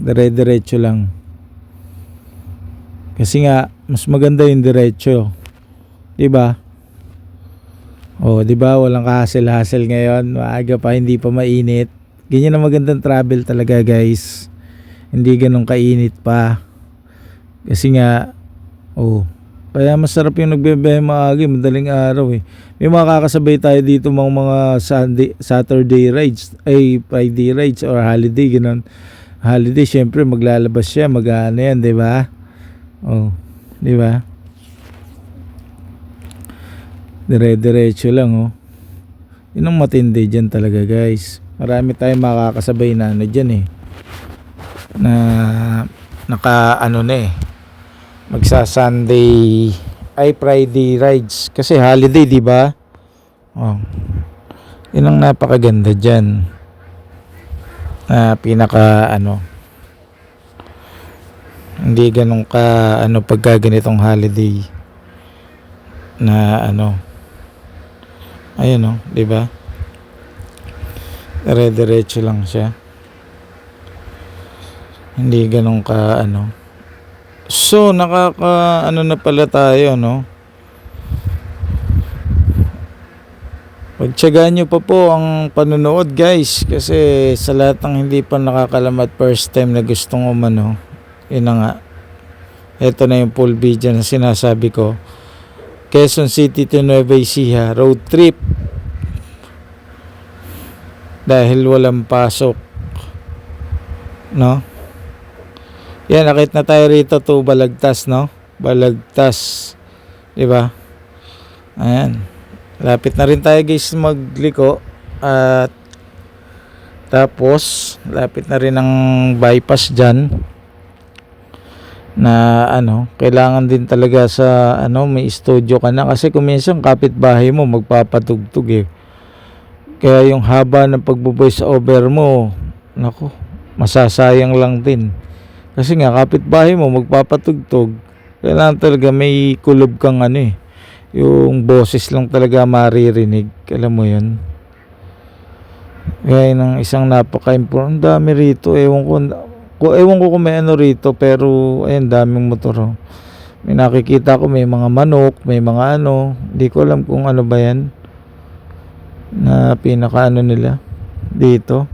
dire-diretso lang. Kasi nga mas maganda yung diretso. 'Di ba? Oh, 'di ba? Walang hassle-hassle ngayon. Maaga pa, hindi pa mainit. Ganyan ang magandang travel talaga, guys. Hindi ganun kainit pa. Kasi nga kaya masarap yung nagbibiyahe maaga, madaling araw eh. May makakasabay tayo dito mga Saturday rides, Friday rides or holiday, ganun. Holiday, syempre maglalabas siya, mag-ano yan, di ba? Di ba? Dire-diretso lang Yun ang matindi dyan talaga guys. Marami tayong makakasabay na dyan eh. Na magsa-Sunday Friday rides kasi holiday, di ba? Yun ang napakaganda diyan. Pinaka hindi ganun ka pagka ganitong holiday na ayun di ba? Dire-diretso lang siya. Hindi ganun ka So, nakaka na pala tayo, no? Pagtyagaan nyo pa po ang panonood, guys. Kasi sa lahat ng hindi pa nakakalamat first time na gustong yun na nga. Ito na yung full video na sinasabi ko. Quezon City to Nueva Ecija, road trip. Dahil walang pasok. No? Yan, nakit na tayo rito to Balagtas, no? Balagtas. Diba? Ayan. Lapit na rin tayo guys magliko. At tapos, lapit na rin ang bypass dyan. Na kailangan din talaga sa may studio ka na. Kasi kung minsan kapitbahay mo magpapatugtog eh. Kaya yung haba ng pagbo-voice over mo, naku, masasayang lang din. Kasi nga kapitbahay mo magpapatugtog, kailangan talaga may kulob kang yung boses lang talaga maririnig. Alam mo yun? Kaya ng isang napaka-important. Ang dami rito. Ewan ko kung may rito, pero ayun, daming motor. May nakikita ko may mga manok, may mga hindi ko alam kung ba yan na pinaka nila dito.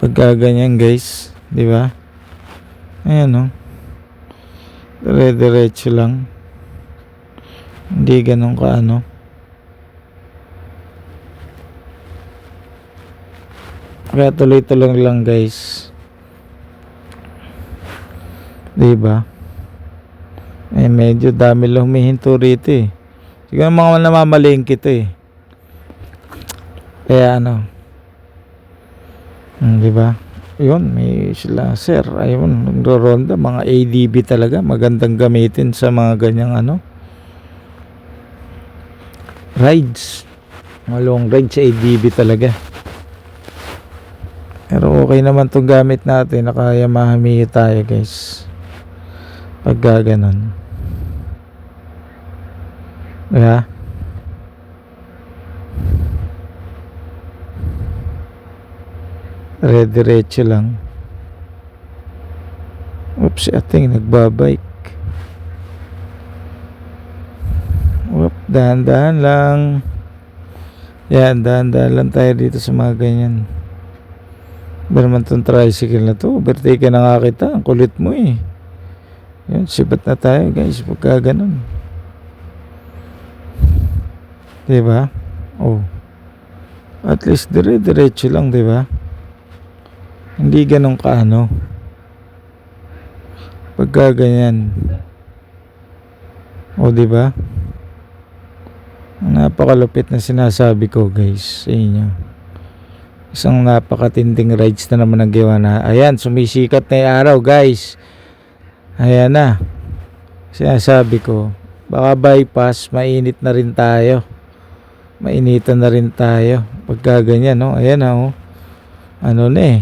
Pagka ganyan guys, di ba? Ayan dire-diretso lang. Hindi ganun ka Kaya tuloy-tuloy lang guys. Di ba? Medyo dami lang humihinto rito eh. Siguro mga namamalengke to eh. Kaya di ba? Yun, may sila sir. Ayun, nagro-ronda. Mga ADB talaga. Magandang gamitin sa mga ganyang rides. Mga long rides sa ADB talaga. Pero okay naman itong gamit natin. Nakaya mahamihi tayo guys. Pagka ganun. Diba? Diretso lang. Oops, ating nagbabike. Oop, dahan-dahan lang. Yan, dahan-dahan lang tayo dito sa mga ganyan. Ba naman tong tricycle na to? Overtake na nga kita. Ang kulit mo eh. Yan, sibat na tayo guys. Pagka ganun. Diba? Oh. At least diretso lang, diba? Hindi ganun ka ano. Pagka ganyan. O diba? Napakalupit na sinasabi ko guys sa inyo. Isang napakatinding rides na naman ang gawa na. Ayan, sumisikat na yung araw guys. Ayan na. Sinasabi ko, baka bypass, mainit na rin tayo. Mainitan na rin tayo. Pagka ganyan, no? Ayan na, oh. Ano na eh.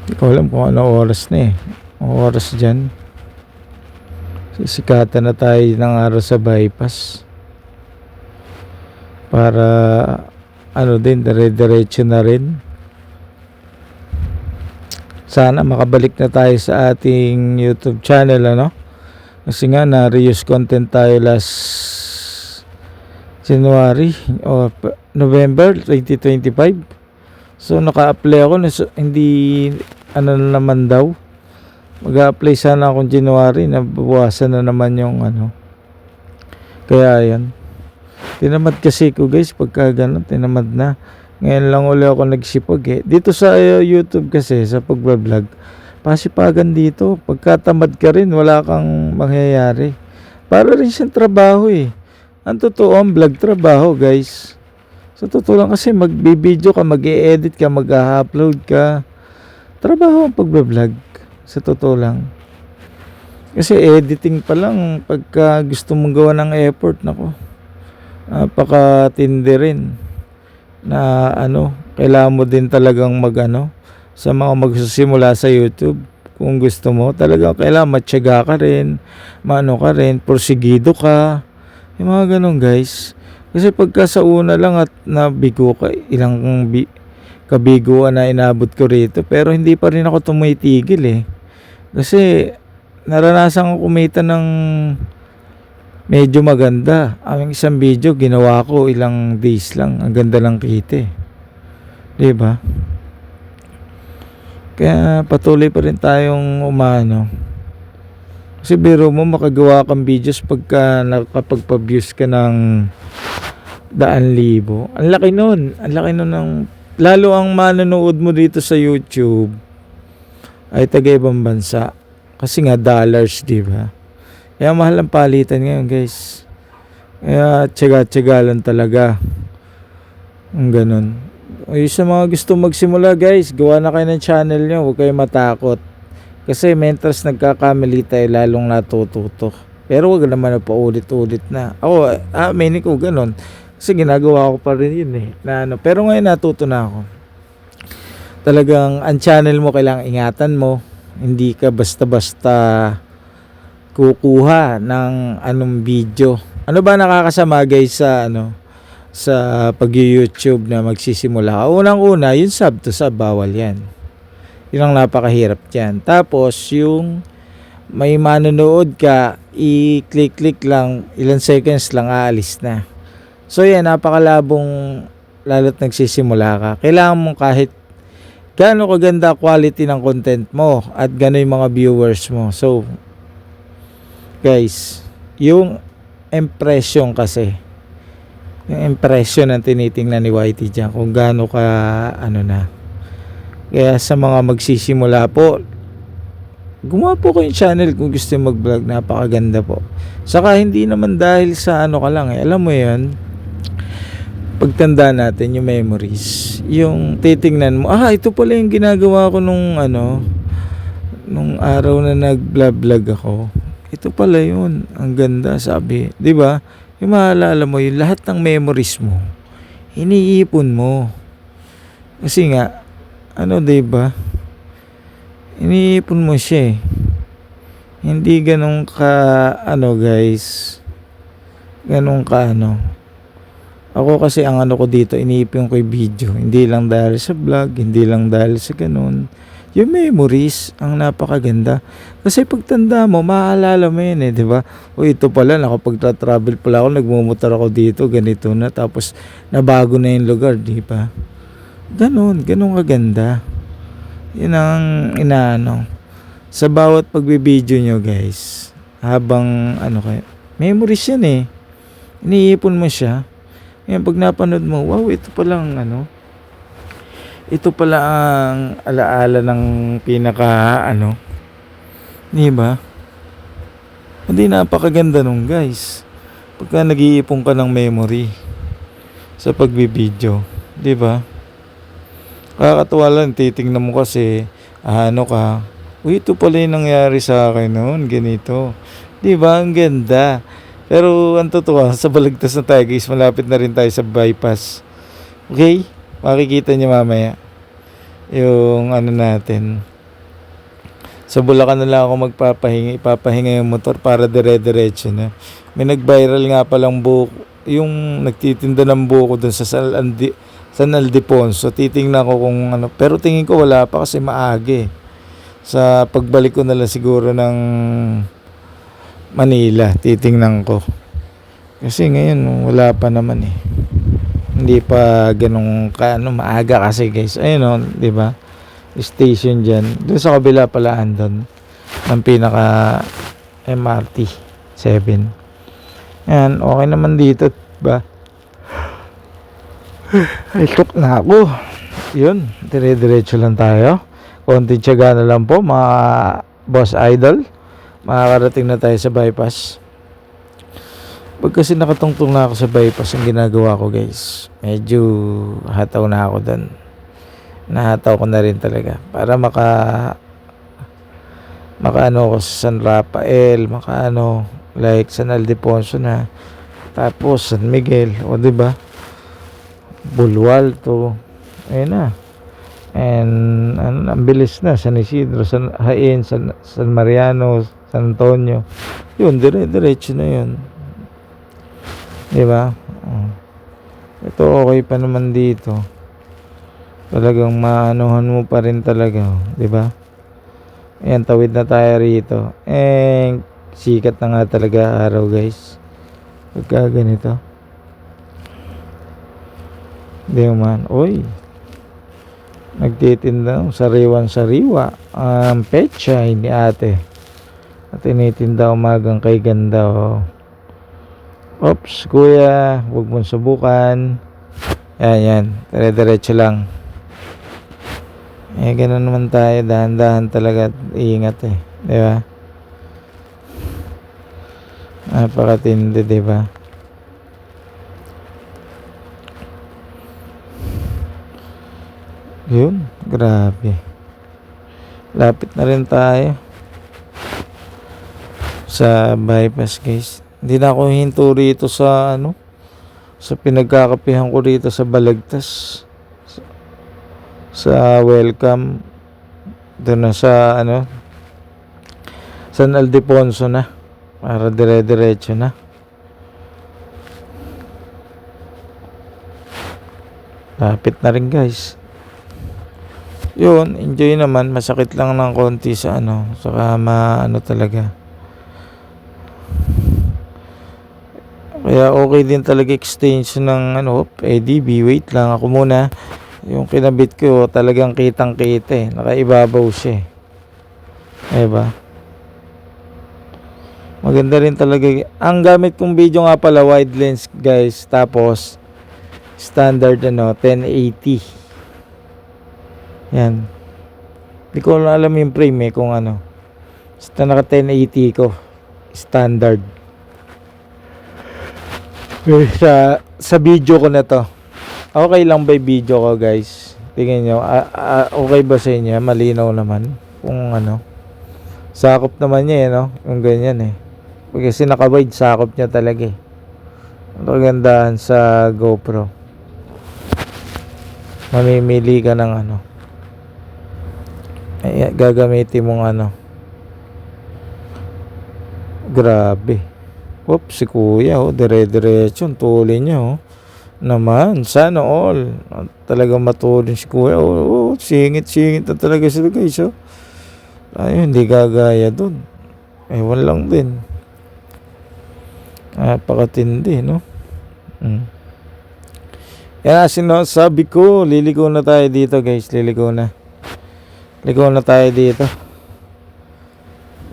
Hindi ko alam kung ano oras na eh. Oras dyan. Sisikatan na tayo ng araw sa bypass. Para ano din, diretso na rin. Sana makabalik na tayo sa ating YouTube channel, ano? Kasi nga na-reuse content tayo last January o November 2025. So naka-apply ako na hindi ano na naman daw. Mag-a-apply sana akong January, nabawasan na naman yung ano. Kaya yan. Tinamad kasi ko guys pagka ganun, tinamad na. Ngayon lang ulit ako nagsipag eh. Dito sa YouTube kasi sa pagbablog, pasipagan dito. Pagkatamad ka rin, wala kang mangyayari. Para rin siyang trabaho eh. Ang totoo, ang vlog trabaho guys. Sa totoo lang kasi magbibideo ka, mag-e-edit ka, mag-upload ka. Trabaho ang pagbablog. Sa totoo lang. Kasi editing pa lang, pagka gusto mong gawa ng effort, nako, napakatindi rin. Na ano, kailangan mo din talagang mag-ano, sa mga magsusimula sa YouTube. Kung gusto mo, talagang kailangan matyaga ka rin, maano ka rin, porsigido ka. Yung mga ganun guys. Kasi pagka sa una lang at nabigo ka, ilang kabiguan na inabot ko rito, pero hindi pa rin ako tumitigil eh. Kasi naranasan ko kumita ng medyo maganda. Ang isang video ginawa ko ilang days lang, ang ganda lang kita eh. 'Di ba? Kaya patuloy pa rin tayong umano. Kasi biro mo makagawa kang videos pagka nakapagpa-views ka ng 100,000. Ang laki nun. Ang laki nun ng... Lalo ang manonood mo dito sa YouTube ay taga-ibang bansa. Kasi nga dollars, di ba? Kaya mahal ang palitan ngayon, guys. Kaya tiyaga-tiyaga lang talaga. Ang ganun. Ay, sa mga gusto magsimula, guys, gawa na kayo ng channel nyo. Huwag kayo matakot. Kasi mentors nagkakamali tayo, lalong natututo. Pero wag naman na paulit-ulit na. Ako, meaning ko ganun. Kasi ginagawa ko pa rin yun eh. Na, ano. Pero ngayon natuto na ako. Talagang ang channel mo kailangang ingatan mo. Hindi ka basta-basta kukuha ng anong video. Ano ba nakakasama guys sa ano sa pag-YouTube na magsisimula ka? Unang-una, yung sub to sub, bawal yan. Yun ang napakahirap dyan. Tapos, yung may manonood ka, i-click-click lang, ilang seconds lang, aalis na. So, yan, napakalabong lalo't nagsisimula ka. Kailangan mo kahit gaano kaganda quality ng content mo at gaano yung mga viewers mo. So, guys, yung impression kasi, yung impression ang tinitingnan ni YT dyan, kung gaano ka, ano na. Kaya sa mga magsisimula po, gumawa po kayong channel kung gusto mag-vlog, napakaganda po. Saka hindi naman dahil sa ano ka lang eh, alam mo yun, pagtanda natin yung memories, yung titingnan mo, ito pala yung ginagawa ko nung ano, nung araw na nag-vlog ako, ito pala yun, ang ganda, sabi, di ba? Yung maalala mo, yung lahat ng memories mo, iniipon mo. Kasi nga, ano, di ba? Iniipon mo siya eh. Hindi ganun ka ano guys, ganun ka ano. Ako kasi ang ano ko dito, iniipon ko yung video. Hindi lang dahil sa vlog, hindi lang dahil sa ganun. Yung memories, ang napakaganda. Kasi pagtanda mo, maaalala mo yun di ba? O ito pala, nakapag-travel pala ako, nagmumotor ako dito, ganito na. Tapos, nabago na yung lugar, di ba? Ganun kaganda. Yun ang inaano. Sa bawat pagbibideo nyo guys, habang ano kayo, memories yan iniipon mo siya. Ngayon pag napanood mo, wow, ito palang ano, ito pala ang alaala ng pinaka ano, di ba? Hindi, napakaganda nung guys. Pagka nag-iipon ka ng memory sa pagbibideo, di ba? Kakatuwa lang, titingnan mo kasi, ano ka, uy, ito pala yung nangyari sa akin noon, ganito. Di ba? Ang ganda. Pero ang totoo, sa Balagtas na tayo guys, malapit na rin tayo sa bypass. Okay? Makikita niyo mamaya yung ano natin. Sa Bulacan na lang ako ipapahinga yung motor para dire-diretso na. May nag-viral nga palang buko, yung nagtitinda ng buko dun sa San Ildefonso. Titingnan ko kung ano, pero tingin ko wala pa kasi maaga sa pagbalik ko na lang siguro ng Manila, titingnan ko. Kasi ngayon wala pa naman Hindi pa ganung maaga kasi guys. Ayun di ba? Station diyan. Doon sa kabila pala andon ng pinaka MRT 7. Yan, okay naman dito, ba? Ay, tok na ako. Yun, dire-diretso lang tayo. Konting tiyaga na lang po, mga boss idol. Makakarating na tayo sa bypass. Pag kasi nakatungtong na ako sa bypass, ang ginagawa ko guys, medyo hataw na ako doon. Nahataw ko na rin talaga para makaano ko sa San Rafael, like San Ildefonso na, tapos San Miguel, o di ba? Bulwalto, ayun na. And ang bilis na, San Isidro, San Hain, San Mariano, San Antonio. Yun, diretso na yun. Di ba? Ito okay pa naman dito. Talagang maanuhan mo pa rin talaga, di ba? Ayan, tawid na tayo rito. Sikat na nga talaga araw, guys. Pagka ganito. Di man. Oy. Nagtitinda ng sariwan-sariwa. Pechay ni ate. At tinitinda umagang kay ganda. Oops, kuya. Huwag mong subukan. Yan. Dire-diretso lang. Ganun naman tayo. Dahan-dahan talaga. Iingat Di ba? Napakatindi, di ba? Yun, grabe. Lapit na rin tayo sa bypass, guys. Hindi na ako hinto rito sa sa pinagkakapihan ko rito sa Balagtas. Sa welcome doon na sa San Ildefonso na para dire-diretso na. Lapit na rin, guys. Yun, enjoy naman. Masakit lang ng konti sa saka talaga. Kaya okay din talaga extension ng ADB. Wait lang ako muna. Yung kinabit ko talagang kitang-kita nakaibabaw siya diba? Maganda rin talaga. Ang gamit kong video nga pala wide lens, guys. Tapos standard 1080. Yan. Hindi ko alam yung frame kung basta naka 1080 ko. Standard. Sa video ko na to. Okay lang ba yung video ko, guys? Tingnan nyo. Okay ba sa inyo? Malinaw naman. Kung sakop naman niya yung ganyan kasi naka-wide, sakop niya talaga Ang kagandahan sa GoPro. Mamimili ka ng gagamitin mong Grabe. Oops, si kuya, oh, dire-diretso, ang tuloy niya, oh. Naman, sana all. Talagang matulin si kuya, oh, singit-singit na talaga sila guys, oh. Ayun, hindi gagaya dun. Ewan lang din. Napakatindi, no? Kaya sinasabi ko, liligo na tayo dito guys, liligo na. Ligo na tayo dito.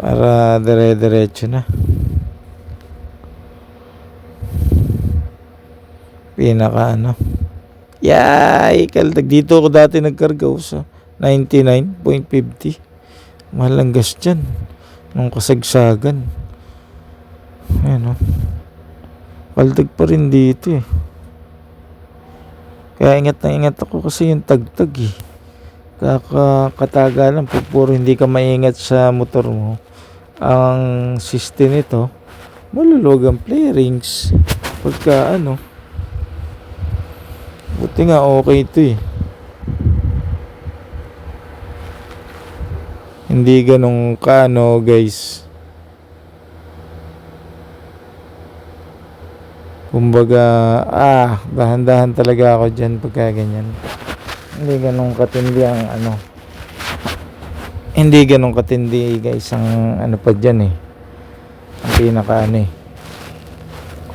Para dire-diretso na. Pinaka ano. Yay! Kaldag dito ako dati nagkargaw sa 99.50. Mahal ang gas dyan. Nung kasagsagan. Ayan o. Kaldag pa rin dito eh. Kaya ingat na ingat ako kasi yung tagtag eh. Kakatagalan po, puro hindi ka maingat sa motor mo. Ang system nito, malulog ang play rings. Pagka ano, buti nga okay ito eh. Hindi ganong kaano guys. Kumbaga, dahan-dahan talaga ako dyan pagka ganyan. Hindi ganong katindi ang ano. Hindi ganong katindi guys ang ano pa dyan eh. Ang pinaka ano eh.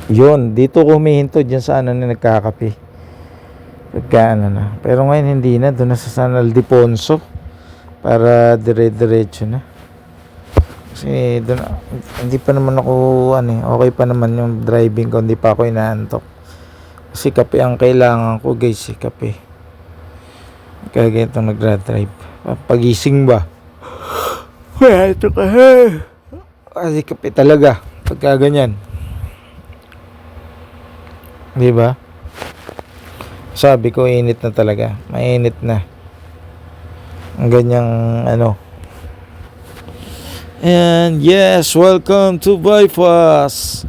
Yun, dito humihinto dyan sa ano na nagkakape. Pagka ano na. Pero ngayon hindi na, doon na sa San Ildefonso. Para dire-diretso na. Kasi doon, hindi pa naman ako ano eh, okay pa naman yung driving ko, hindi pa ako inaantok. Kasi kape ang kailangan ko guys, kape. Kaya ganito nagdra-drive. Pagising ba? Kaya ito kasi. Kasi kape talaga. Pagka ganyan. Diba? Sabi ko, init na talaga. Mainit na. Ang ganyang ano. And yes, welcome to Bypass.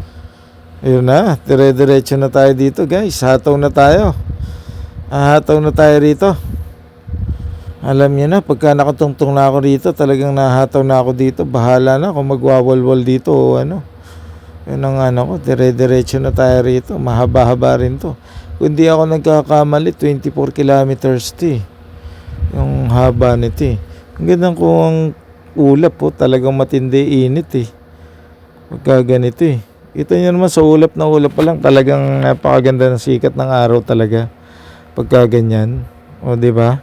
Yun na, dire-diretso na tayo dito guys. Hataw na tayo. Hataw na tayo rito. Alam niyo na, pagka nakatungtong na ako dito, talagang nahataw na ako dito. Bahala na kung magwawalwal dito o ano. Yun ang ano ko, dire-diretso na tayo rito. Mahaba-haba rin to. Kung di ako nagkakamali, 24 kilometers to eh. Yung haba nito eh. Ang gandang kung ulap po, talagang matindi init eh. Pagka ganito eh. Kita nyo naman sa ulap na ulap pa lang, talagang napakaganda ng sikat ng araw talaga. Pagka ganyan. O diba?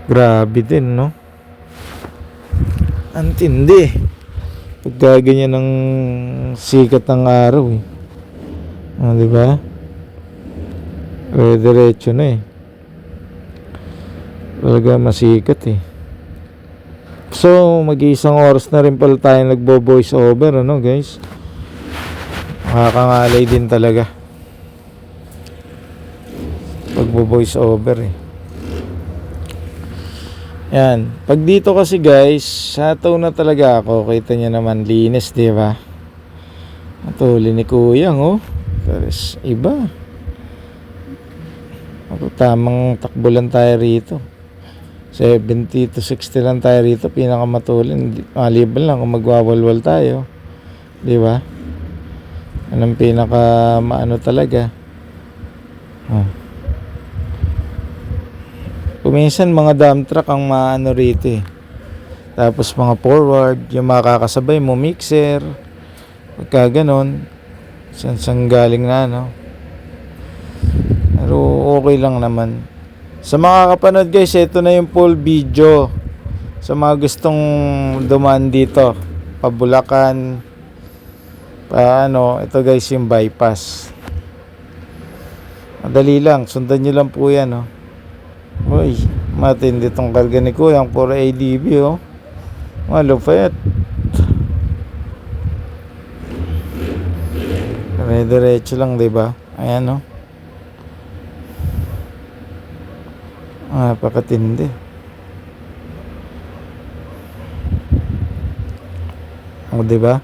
Grabe din, no? Ang tindi. Pagka ganyan ng sikat ng araw eh. O diba? Diretso na eh. Talaga masikat eh. So, mag-iisang oras na rin pala tayo nagbo-voice over, ano guys? Makakangalay din talaga. Pagbo-voice over eh. Yan. Pag dito kasi guys, hataw na talaga ako. Kita nyo naman, linis, di ba? Matuli ni Kuyang, oh. Pero iba. Ako, tamang takbo lang tayo rito. 70 to 60 lang tayo rito, pinakamatulin. Maliban lang kung magwawalwal tayo. Di ba? Anong pinaka maano talaga. Kuminsan mga dump truck ang maano rito eh. Tapos mga forward, yung makakasabay mo, mixer. Pagka ganon, saan galing na, no? Pero okay lang naman. Sa mga kapanood guys, ito na yung full video. Sa mga gustong dumaan dito, pabulakan, paano, ito guys yung bypass. Madali lang, sundan nyo lang po yan, no? Uy, matindi tong karga ni Kuya, ang puro ADB, oh. Malupit. Diretso lang, diba? Ayan, oh. Napakatindi. O, diba?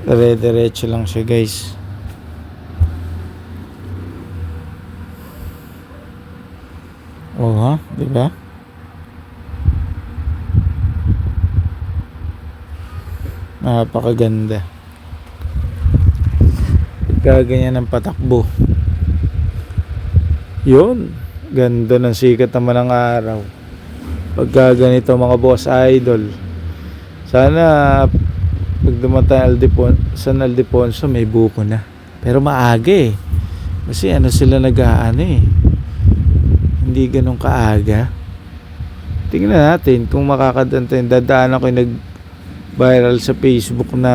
Diretso lang siya, guys. Oh, ha? Diba? Napakaganda. Pagkaganyan ng patakbo. Yun. Ganda ng sikat naman ng araw. Pagka ganito mga boss idol. Sana pag dumatay San Ildefonso may buko na. Pero maaga eh. Kasi ano sila nag-aano eh. Hindi ganun kaaga. Tingnan natin kung makakadantay. Dadaan ako yung nag-viral sa Facebook na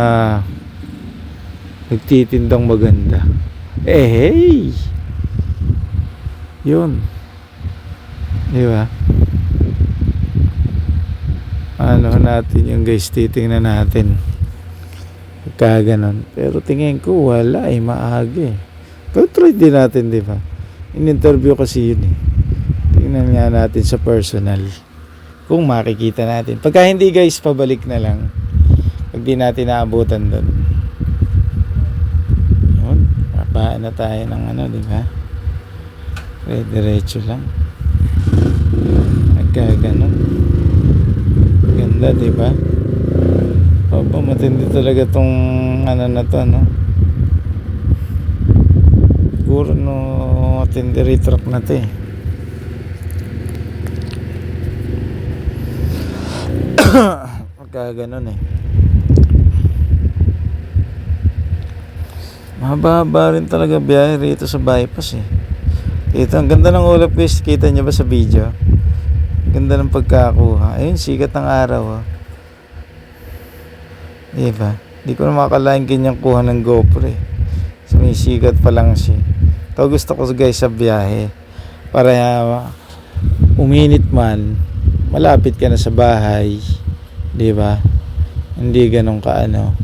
nagtitindang maganda. Hey! Yun. Diba? Ano natin yung guys, titingnan natin. Pagka ganon. Pero tingin ko wala eh, maaga eh. Pero try din natin, diba? In-interview kasi yun eh. Tingnan nga natin sa personal. Kung makikita natin. Pagka hindi guys, pabalik na lang. Pag di natin naabutan doon. Yun. Papaan na tayo ng ano, diba? Diretso lang. Ganon. Ganda, diba? Opo, matindi talaga tong ano na to, no? Siguro, no, matindi retract na to eh. Ganon eh. Mahaba-haba rin talaga biyahe rito sa bypass eh. Ito, ang ganda ng ulap guys. Kita nyo ba sa video? Ganda ng pagkakuha. Ayun, sikat ng araw. Oh. Diba? Di ko na makakalain ganyang kuha ng GoPro eh. So, may sikat pa lang siya. Ito gusto ko guys sa biyahe. Para uminit man, malapit ka na sa bahay. Diba? Hindi ganun ka ano.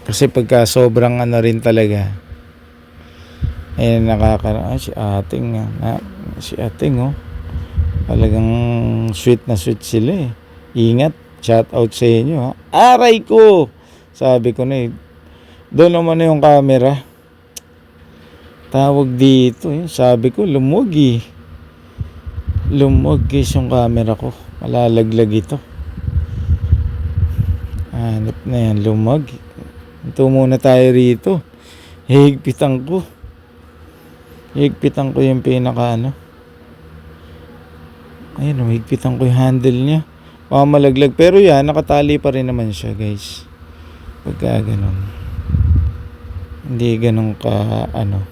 Kasi pagka sobrang ano rin talaga. Ayun, si ating si ating oh. Talagang sweet na sweet sila eh. Ingat, shout out sa inyo ha. Aray ko! Sabi ko na eh. Doon naman na yung camera. Tawag dito eh. Sabi ko lumog eh. Lumog guys yung camera ko. Malalaglag ito. Hanap na yan, lumog. Ito muna tayo rito. Higpitan ko. Higpitan ko yung pinaka ano. Ayun, higpitan ko yung handle niya. Malaglag. Pero yan, nakatali pa rin naman siya guys. Pagka ganun. Hindi ganun ka ano.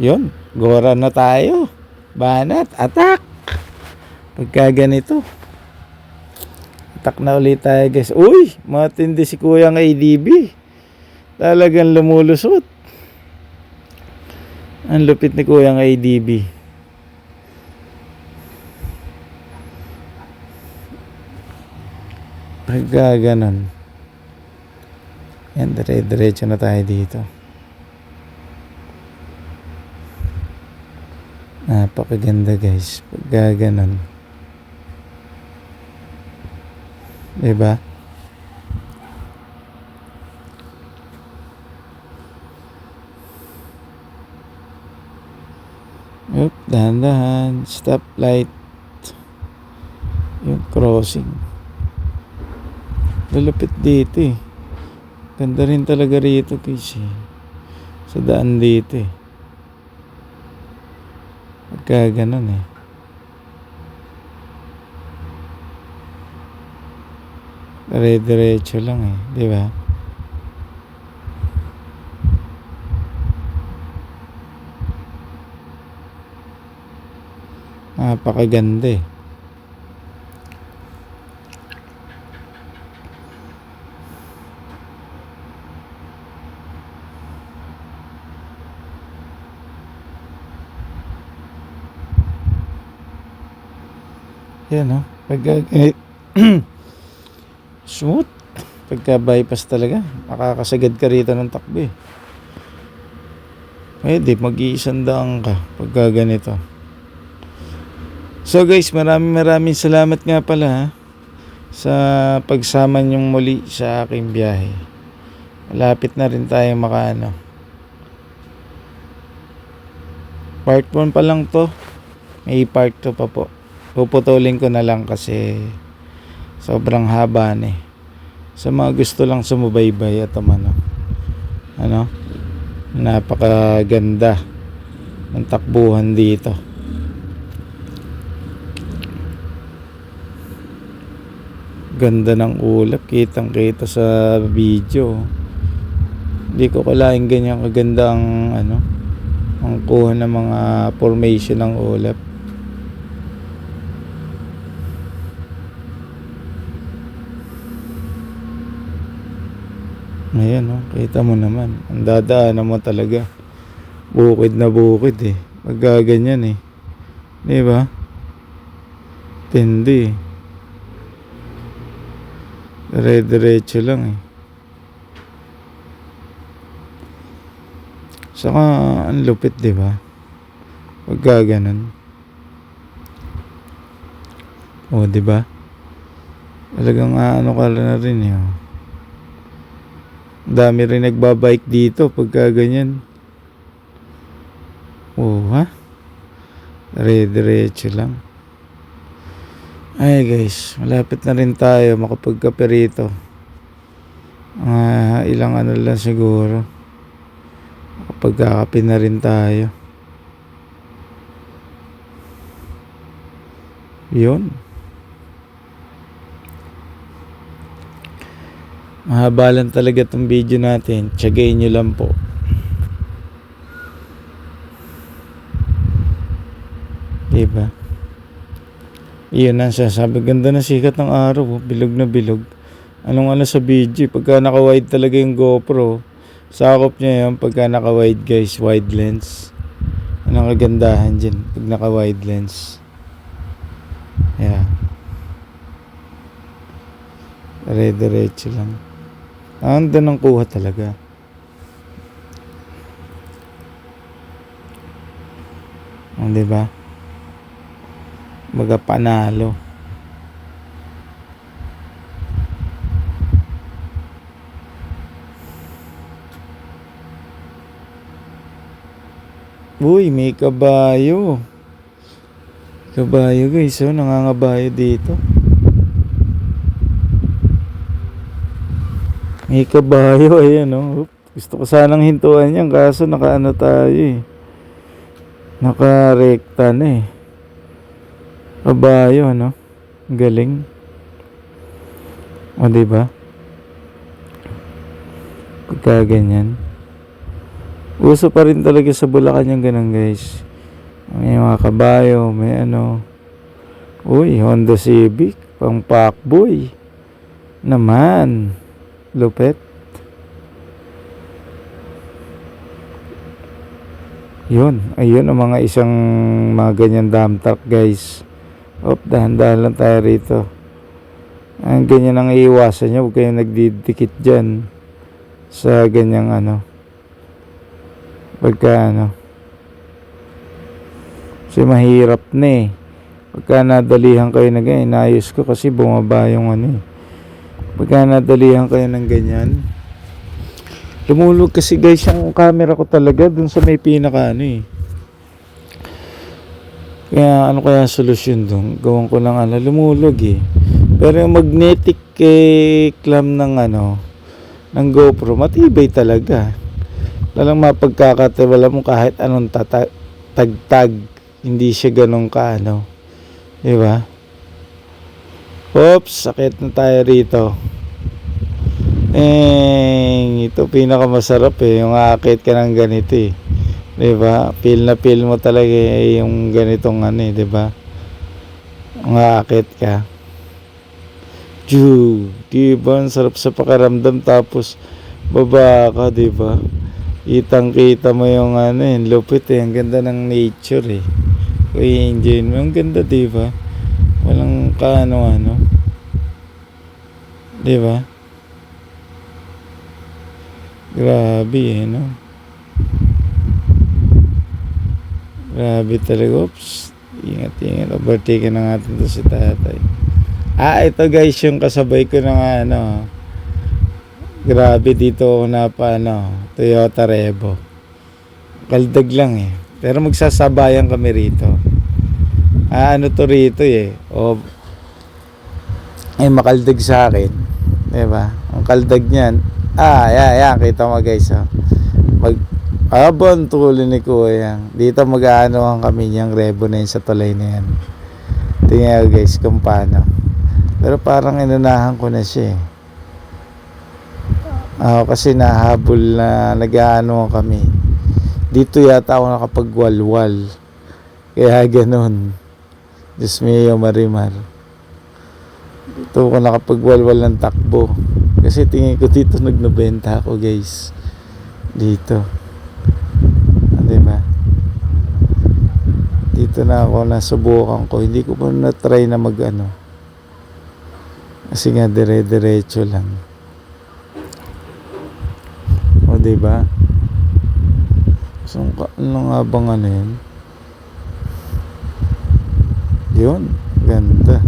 Yun, gora na tayo. Banat, attack. Pagka ganito. Attack na ulit tayo guys. Uy, matindi si Kuyang ADB. Talagang lumulusot. Ang lupit ni Kuyang ADB. Pagka ganon. Yan, diretso na tayo dito. Napakaganda guys. Pagka ganon. Diba? Oop, dahan-dahan. Stoplight. Yung crossing. Lalapit dito eh. Ganda rin talaga rito guys eh. Sa daan dito eh. Pagka ganun eh. Diretso lang eh. Diba? Napakaganda eh. Yan o. Pagka smooth. Pagka bypass talaga. Makakasagad ka rito ng takbo eh. Pwede, mag-iisandaan ka pagka ganito. So guys, maraming salamat nga pala ha, sa pagsama niyong muli sa aking biyahe. Malapit na rin tayo makaano. Part 1 pa lang to. May part 2 pa po. puputulin ko na lang kasi sobrang haba na eh. Sa mga gusto lang sumubaybay at ano, napakaganda ng takbuhan dito. Ganda ng ulap, kitang kita sa video. Hindi ko kalaing ganyan kaganda ang ang kuha ng mga formation ng ulap. Ayan, oh, kita mo naman. Ang dadaanan mo talaga. Bukid na bukid eh. Pagkaganyan eh. Di ba? Tindi eh. Dire-diretso lang eh. Saka ang lupit, di ba? Pagkaganon. O, di ba? Talagang ka na rin eh. Oh. Dami rin nagbabike dito pagka ganyan. Oh, ha? Dire-diretso lang. Ay guys, malapit na rin tayo makapagkape rito. Ilang lang siguro. Makapagkakape na rin tayo. Yun. Mahaba lang talaga itong video natin. Tiyagain nyo lang po. Diba? Iyon ang sasabi. Ganda na sikat ng araw. Bilog na bilog. Anong sa video? Pagka naka-wide talaga yung GoPro, sakop niya yun. Pagka naka-wide guys, wide lens. Anong kagandahan dyan? Pag naka-wide lens. Yeah. Dire-diretso lang. Ang ganda ng kuha talaga. Diba? Baga panalo. Uy, may kabayo. Kabayo guys, oh, nangangabayo dito. May kabayo, ayan oh. Gusto ko sanang hintuan yan, kaso tayo eh. Nakarekta na eh. Kabayo, galing. O, diba? Pagka ganyan. Uso pa rin talaga sa Bulacan yung ganun guys. May mga kabayo, may Uy, Honda Civic, pang Pacboy. Naman. Lupet. Yun. Ayun ang mga mga ganyan dump truck guys. Dahan-dahan lang tayo rito. Ang ganyan ang iiwasan nyo. Huwag kayong nagdidikit dyan sa ganyang pagka kasi mahirap na eh. Pagka nadalihan kayo na ganyan, inayos ko kasi bumaba yung pagka nadalihan kayo ng ganyan, lumulog kasi guys yung camera ko talaga dun sa may pinaka Kaya kaya solusyon dun? Gawin ko lang lumulog eh. Pero yung magnetic clamp ng ng GoPro, matibay talaga. Lalang mapagkakatiwala mo kahit anong tagtag. Hindi siya ganun ka diba? Oops, sakit na tayo rito. Ito pinakamasarap eh, yung aakit ka ng ganito eh. Diba? Feel na feel mo talaga yung ganitong diba? Yung aakit ka. Diba? Ang sarap sa pakiramdam tapos baba ka, diba? Kitang-kita mo yung lupit eh. Ang ganda ng nature eh. I-enjoy mo. Ang ganda, diba? Walang diba? Grabe eh, Grabe talaga. Oops. Ingat. Overtake na natin to si tatay. Ito guys, yung kasabay ko ng grabe dito ako Toyota Revo. Kaldag lang eh. Pero magsasabayan kami rito. ano to rito eh. O, ay makaldag sa akin. Diba? Ang kaldag niyan. Yan. Kita mo guys. Oh. Abon tuloy ni Kuya. Dito mag-aanohan kami niyang rebo na yun sa tulay na yan. Tingnan guys kung paano. Pero parang inunahan ko na siya eh. Kasi nahabol na nag-aano kami. Dito yata ako nakapagwalwal. Kaya ganun. Diyos mio marimar. Dito ako nakapagwalwal ng takbo. Kasi tingin ko dito nagnobenta ako guys. Dito. Diba? Dito na ako nasubukan ko. Hindi ko pa na-try na mag-ano. Kasi nga dire-diretso lang. O diba? So, ano nga bang ano yun? Yun. Ganda.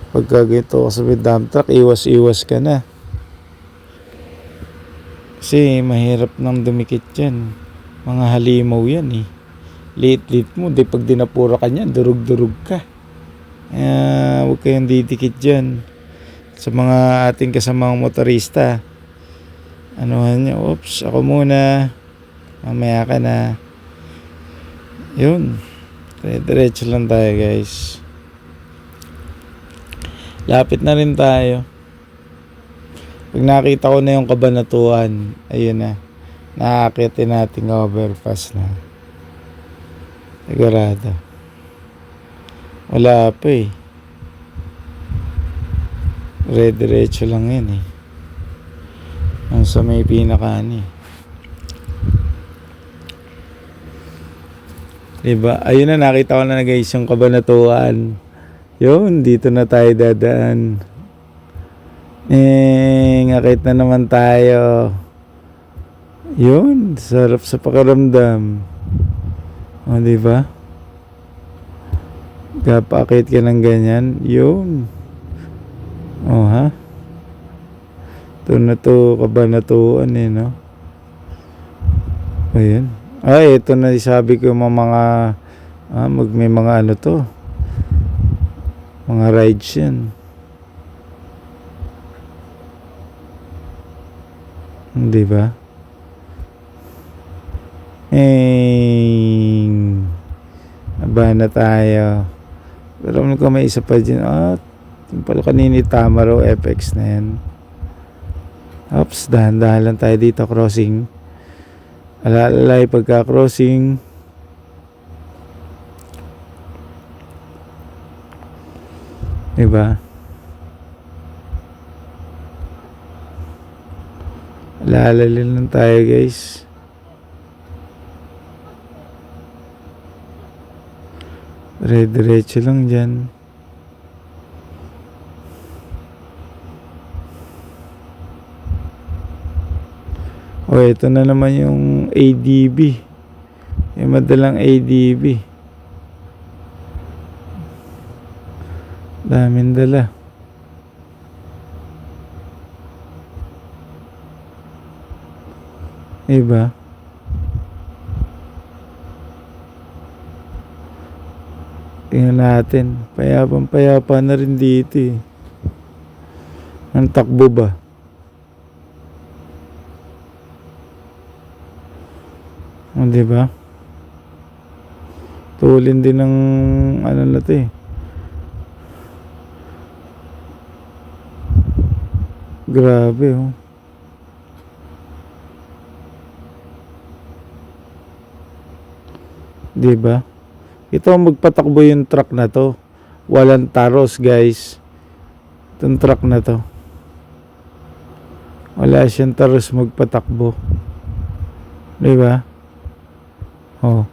Pagka ganito ka sa dump truck, iwas-iwas ka na. Kasi mahirap nang dumikit yan. Mga halimaw yan eh. Liit-liit mo, di pag dinapura ka niyan, durug-durug ka. Huwag kayong didikit dyan. Sa mga ating kasamang motorista, anuhan niya, oops, ako muna. Mamaya ka na. Yun. Diretso lang tayo guys. Lapit na rin tayo. Pag nakita ko na yung Kabanatuan, ayun na. Nakaakitin nating overpass na. Sigurado. Wala pa eh. Diretso lang yan eh. Ang sa may pinakani. Diba? Ayun na, nakita ko na guys yung Kabanatuan. Yun, dito na tayo dadaan. Ngakit na naman tayo. Yun, sarap sa pakiramdam. O, diba? Kapakit ka ng ganyan. Yun. O, ha? Ito na to, Kabanatuan eh, no? Ayun. Ito na sabi ko mga may mga ano to. Mga rides yan. Di ba? Aba na tayo. Pero ko may isa pa dyan. Yung pala kanini Tamaro FX na yan. Oops, dahan-dahan lang tayo dito crossing. Alalay pagka crossing. Diba? Alalay lang tayo guys. Diretso lang dyan. Ito na naman yung ADB. Yung madalang ADB. Daming dala. Diba? Tingnan natin. Payapa na rin dito eh. Ang takbo ba? Diba? Tulin din ng ano na to eh. Grabe oh. Diba? Ito magpatakbo yung truck na to. Walang taros guys. Itong truck na to. Wala siyang taros magpatakbo. Diba? Oh.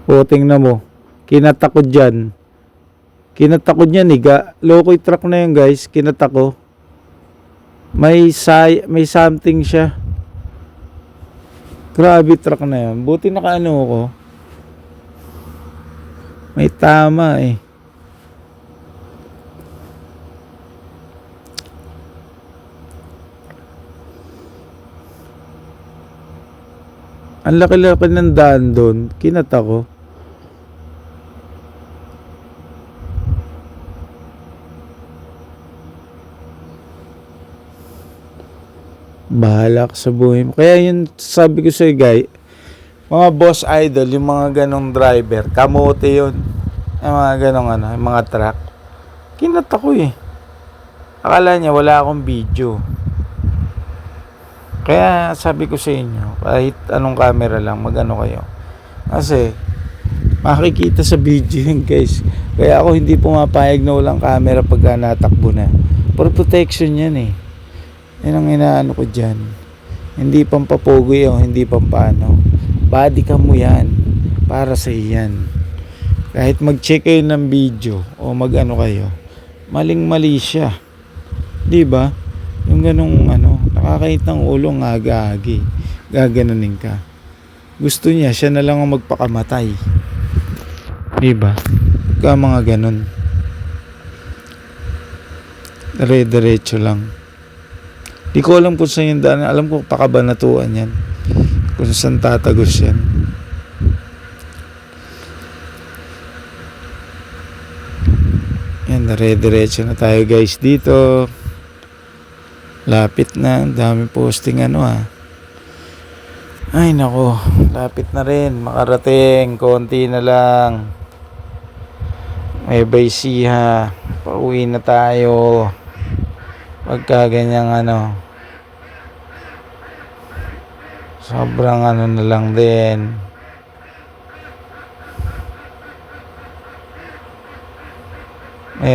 Tingnan mo. Kinatakod dyan. Kinatakod niya niga. Lokoy truck na yun guys. Kinatako. May something siya. Grabe truck na yun. Buti nakaano ko. May tama eh. Ang laki-laki ng daan doon. Kinata ko. Bahala ka sa buhay mo. Kaya yun sabi ko sa'yo, guy, mga boss idol, yung mga ganong driver, kamote yun. Yung mga ganong ano, yung mga truck. Kinata ko eh. Akala niya wala akong video. Kaya sabi ko sa inyo, kahit anong camera lang, mag-ano kayo. Kasi, makikita sa video yun, guys. Kaya ako hindi pumapayag na walang camera pagka natakbo na. For protection yan eh. Yan ang inaano ko dyan. Hindi pampapogoy o hindi pampano. Body cam mo yan. Para sa iyan. Kahit mag-check kayo ng video o mag-ano kayo, maling-mali siya. Diba? Yung ganong ano, nakakait ng ulo, nga-agi. Gaganunin ka. Gusto niya, siya na lang ang magpakamatay. Diba? Ka mga ganon. Dire-diretso lang. Di ko alam kung saan yung daan. Alam ko pakabanatuan yan. Kung saan tatagos yan. Yan, dire-diretso na tayo guys dito. Lapit na. Ang dami posting ano Ay nako. Lapit na rin. Makarating. Konti na lang. May baysiha. Pauwi na tayo. Pagka ganyang ano. Sobrang ano na lang din.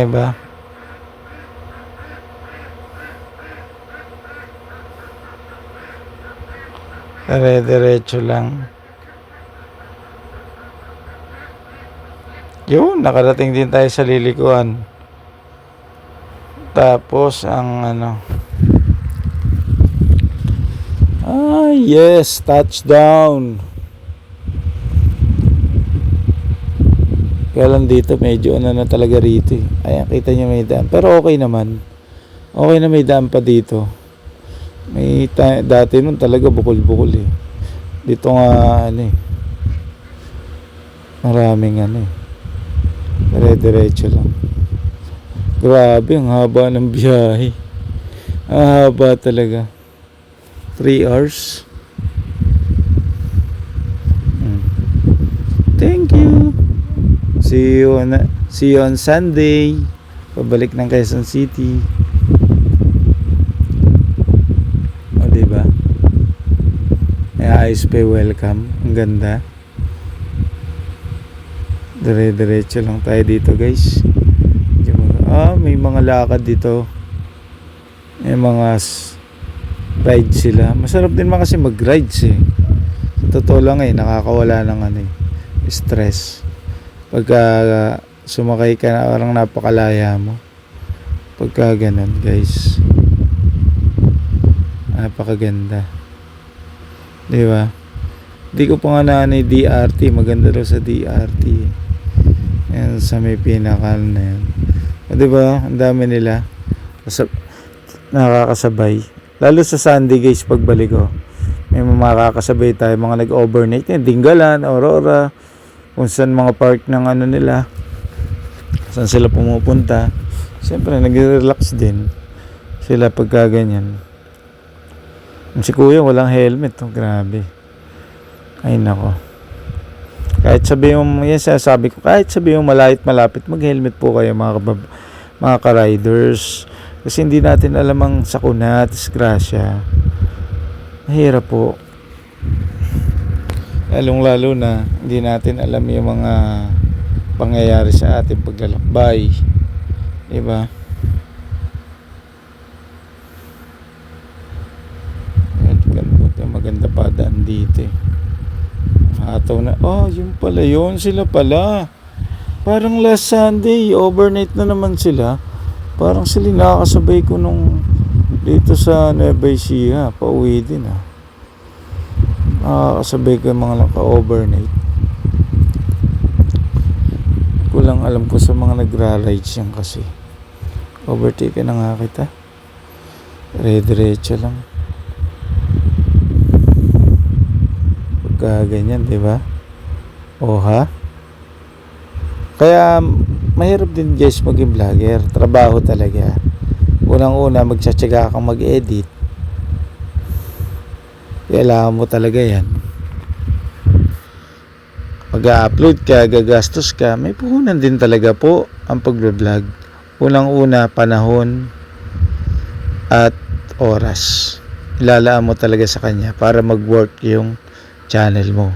Ba? Dire-diretso lang. Yun, nakarating din tayo sa lilikuan. Tapos ang ano. Yes, touchdown. Kaya lang dito medyo ano na talaga rito eh. Ayan, kita nyo may daan. Pero okay naman. Okay na may daan pa dito. May dati nun talaga bukol-bukol eh. Dito nga ano eh. Maraming ano eh. Dire-diretso lang. Grabe, ang haba ng biyahe. Ang haba talaga. 3 hours. Thank you. See you on Sunday. Pabalik ng Quezon City. O diba? May ayos pa welcome. Ang ganda. Dire-diretso lang tayo dito guys. May mga lakad dito. May mga ride sila. Masarap din kasi mag-rides eh. Totoo lang eh, nakakawala ng ano eh, stress. Pagka sumakay ka na, parang napakalaya mo. Pagka ganun guys. Napakaganda. Di ba? Di ko pa nga na DRT. Maganda daw sa DRT. Yan sa may pinakal na yan. O diba? Ang dami nila. Nakakasabay. Lalo sa Sunday guys pagbalik ko. May makakasabay tayo. Mga nag-overnight. Dinggalan, Aurora. Kung saan mga park ng ano nila. Saan sila pumupunta. Siyempre nag-relax din. Sila pagka ganyan. Si kuya walang helmet. Grabe. Ay nako. Kahit sabihin mo, yan sabi ko, kahit sabihin mo malapit, mag-helmet po kayo mga ka-riders. Kasi hindi natin alam ang sakuna, disgrasya. Mahirap po. Lalong-lalo na, hindi natin alam yung mga pangyayari sa ating paglalakbay. Diba? Maganda pa daan dito eh. Hataw na. Yun pala yun. Sila pala. Parang last Sunday, overnight na naman sila. Parang sila nakakasabay ko nung dito sa Nueva Ecija. Pauwi din nakakasabay ko yung mga naka-overnight. Kulang alam ko sa mga nagra-rides yan kasi. Overtake na nga kita. Diretso lang. pagka ganyan, di ba? O ha? Kaya mahirap din guys maging vlogger. Trabaho talaga. Unang-una, magtsatsaga kang mag-edit. Kailangan mo talaga yan. Mag-upload ka, gagastos ka, may puhunan din talaga po ang pag-vlog. Unang-una, panahon at oras. Ilalaan mo talaga sa kanya para mag-work yung channel mo.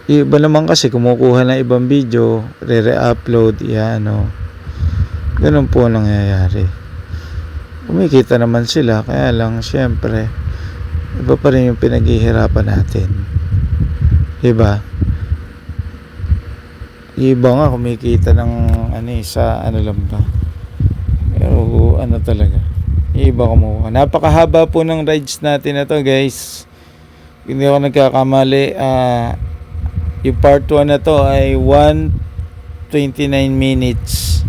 Iba naman kasi kumukuha ng ibang video, re-upload, yan o. Ganun po nangyayari. Kumikita naman sila, kaya lang syempre, iba pa rin yung pinaghihirapan natin. Diba? Iba nga kumikita ng sa lang ba. Pero ano talaga. Iba kumuha. Napakahaba po ng rides natin na to guys. Hindi ako nagkakamali. Yung part 1 na to ay 1:29 minutes.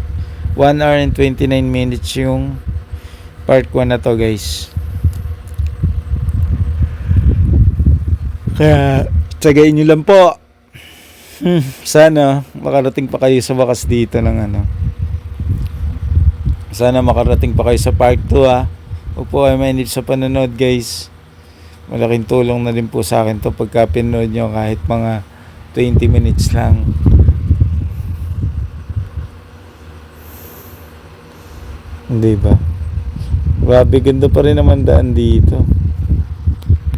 1 hour and 29 minutes yung part 1 na to guys. Kaya tsagain nyo lang po. Sana makarating pa kayo sa wakas dito ng Sana makarating pa kayo sa part 2 ha. Huwag po kayo mainip sa panonood guys. Malaking tulong na din po sa akin to pagka pinanood nyo kahit mga 20 minutes lang. Hindi ba? Grabe, ganda pa rin naman daan dito.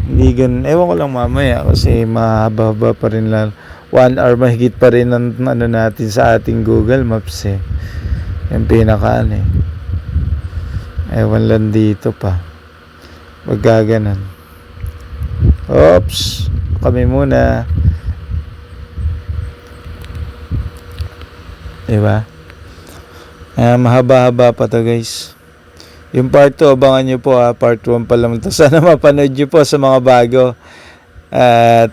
Hindi ganun. Ewan ko lang mamaya kasi mahaba pa rin lang. 1 hour mahigit pa rin ang natin sa ating Google Maps eh. Yung pinakaan eh. Ewan lang dito pa. Pagka ganun. Oops. Kami muna. Diba? Mahaba-haba pa to guys. Yung part 2 abangan nyo po ha. Part 1 pa lang to. Sana mapanood nyo po sa mga bago. At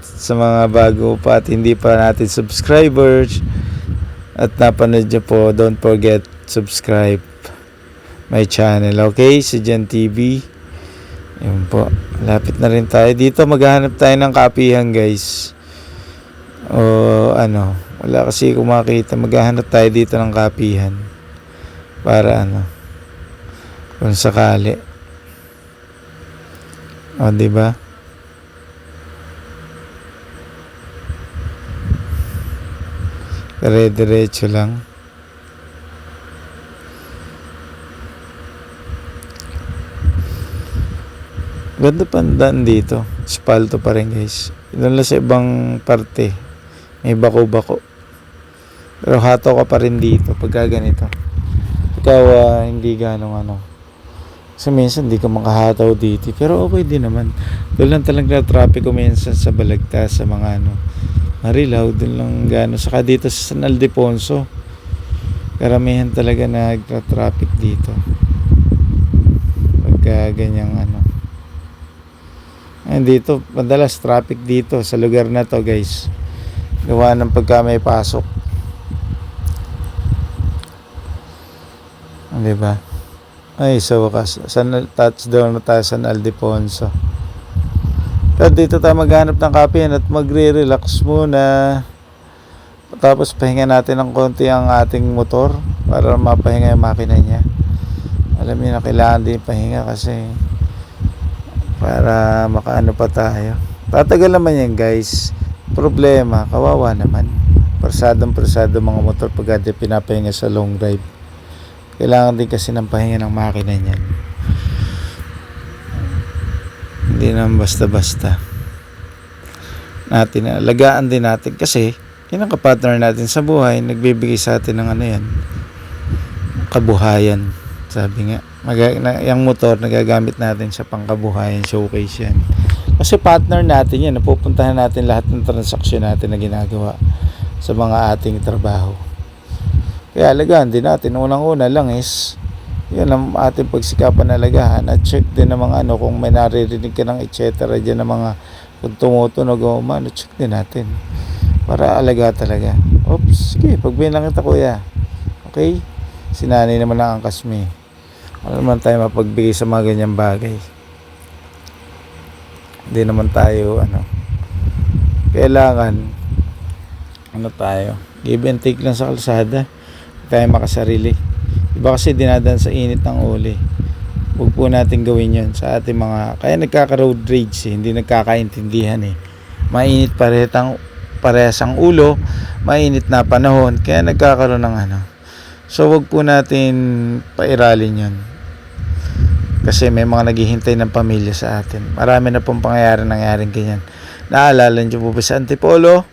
sa mga bago pa at hindi pa natin subscribers. At napanood nyo po. Don't forget subscribe my channel. Okay? Si Jan TV. Yun po. Lapit na rin tayo. Dito maghahanap tayo ng kapihan guys. O wala kasi kung makita, maghahanap tayo dito ng kapihan para kung sakali diba dire-diretso lang. Ganda pandaan dito, espalto pa rin guys. Doon lang sa ibang parte may bako-bako. Pero hato ka pa rin dito pagka ganito. Ikaw hindi ganong kasi minsan hindi ka makahataw dito. Pero okay din naman. Doon lang talaga traffic minsan sa Balagtas, sa mga Marilao. Doon lang gano'n. Saka dito sa San Ildefonso. Karamihan talaga nagtra-traffic dito. Pagka ganyang dito, madalas traffic dito sa lugar na to guys. Gawa ng pagka may pasok. Diba? Ay, sa wakas. Touchdown na tayo sa San Ildefonso. Pero dito tayo maghanap ng kapihan at magre-relax muna. Tapos pahinga natin ng konti ang ating motor para mapahinga yung makina niya. Alam niyo na kailangan din pahinga kasi para makaano pa tayo. Tatagal naman yan guys. Problema, kawawa naman. Persadong mga motor pag pinapahinga sa long drive. Kailangan din kasi ng pahinga ng makina niyan. Hindi naman basta-basta. Alagaan din natin kasi yun ang kapartner natin sa buhay. Nagbibigay sa atin ng yan. Kabuhayan. Sabi nga. Yung motor nagagamit natin sa pangkabuhayan. Showcase yan. Kasi partner natin yan. Napupuntahan natin lahat ng transaksyon natin na ginagawa sa mga ating trabaho. Kaya alagaan din natin. Unang-una lang is yun ang ating pagsikapan na alagahan. At check din ng mga kung may naririnig ka ng etc. dyan ng mga kung tumutunog o check din natin. Para alaga talaga. Oops, sige, pagbilang kita kuya. Okay? Sinanay naman ang angkas mo. Wala naman tayo mapagbigay sa mga ganyang bagay. Hindi naman tayo kailangan tayo, give and take lang sa kalsada. Hindi tayo makasarili. Iba kasi dinadaan sa init ng uli. Huwag po natin gawin yun sa ating mga, kaya nagkaka-road rage hindi nagkakaintindihan mainit parehas ang ulo, mainit na panahon, kaya nagkakaroon ng so wag po natin pairalin yun, kasi may mga naghihintay ng pamilya sa atin. Marami na pong nangyaring ganyan. Naalala niyo po ba sa Antipolo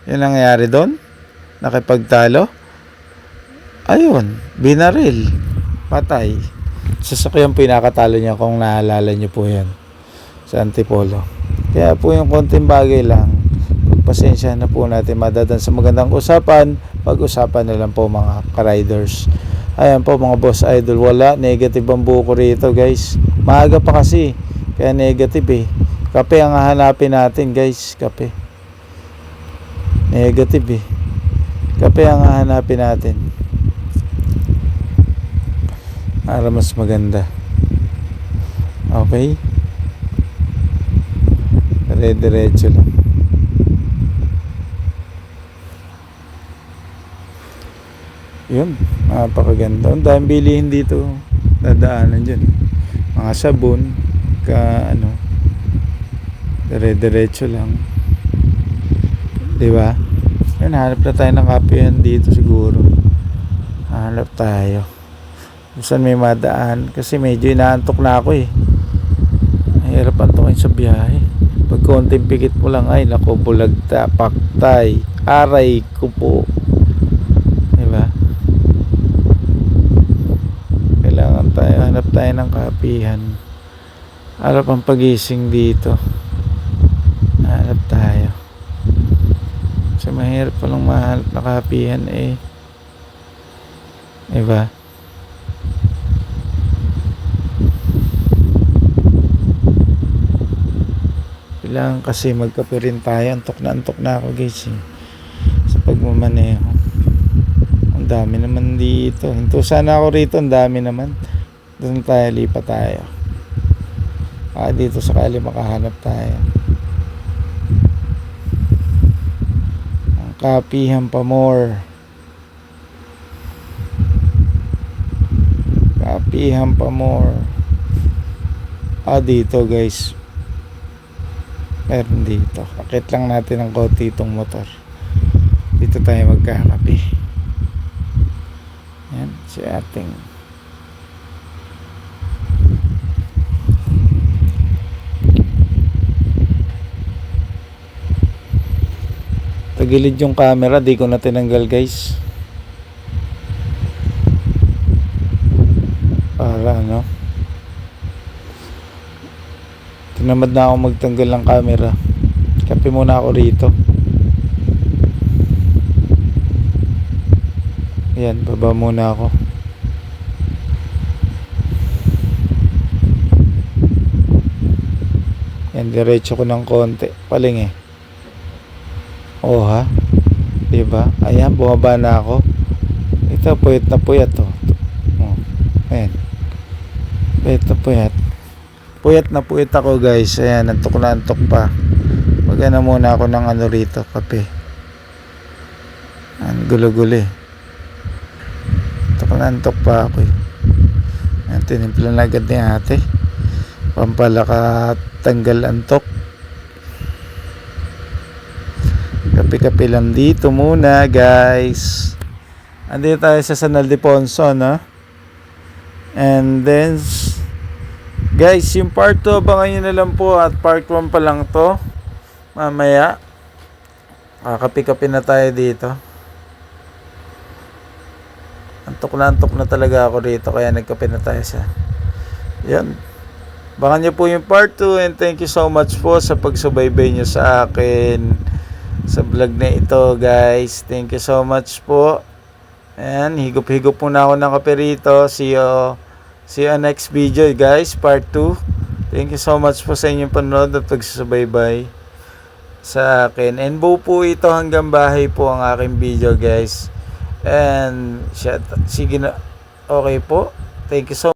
yung nangyari doon? Nakipagtalo, ayun, binaril, patay. Sasakyan po yung nakatalo niya, kung naalala niyo po yan, sa Antipolo. Kaya po yung konting bagay lang, pagpasensya na po natin, madadan sa magandang usapan, pag-usapan na lang po mga ka-riders. Ayan po mga boss idol, wala, negative ang buko rito guys. Maaga pa kasi, kaya negative Kape ang hahanapin natin guys, kape. Negative kape ang hahanapin natin para mas maganda. Okay, dire-diretso lang. Yun, napakaganda. Ang daming bilihin dito, dadaanan dyan, mga sabon, dire-diretso lang, diba? Yan, hanap na tayo ng kapehan dito siguro. Hanap tayo kung saan may madaan, kasi medyo inaantok na ako Hirap antokin sa biyahe. Pag konting pikit mo lang, ay nako, bulagta, paktay, aray ko po, diba? Kailangan tayo, hanap tayo ng kapihan. Harap ang pagising dito, hanap tayo. Kasi mahirap palang mahanap na kapihan diba? Kailangan kasi magkape rin tayo. Antok na ako guys sa pagmamaneho. Ang dami naman dito. Hinto sana ako rito, ang dami naman. Doon tayo, lipat tayo. Dito sakali makahanap tayo. Ang kapihan pa more. Kapihan pa more. Dito guys, meron dito. Akit lang natin ang konti itong motor. Dito tayo magkakape. Yan, si ating tagilid yung camera, di ko na tinanggal guys, para tinamad na ako magtanggal ng camera. Kape muna ako rito. Ayan, baba muna ako. Yan, diretso ko ng konti, paling ha, diba? Ayan, bumaba na ako. Ito, puyat na puyat ayan, puyat na puyat. Puyat na puyat ako guys. Ayan, antok na antok pa. Magana muna ako ng rito, kape. Ang gulo-gulo antok na antok pa ako Ayan, tinimpla na agad ni ate, pampalaka tanggal antok. Kape-kape lang dito muna guys. Andito tayo sa San Ildefonso and then guys, yung part 2 abangan nyo na lang po, at part 1 pa lang to. Mamaya kakape-kape na tayo dito. Antok na talaga ako dito, kaya nagkape na tayo yan. Abangan nyo po yung part 2, and thank you so much po sa pagsubaybay nyo sa akin sa vlog na ito guys. Thank you so much po. Ayan, higop-higop muna ako ng kape rito. See you next video guys, part 2. Thank you so much po sa inyong panonood at pagsusubaybay sa akin. And buo po ito hanggang bahay po ang aking video guys. And sige na, okay po. Thank you so much.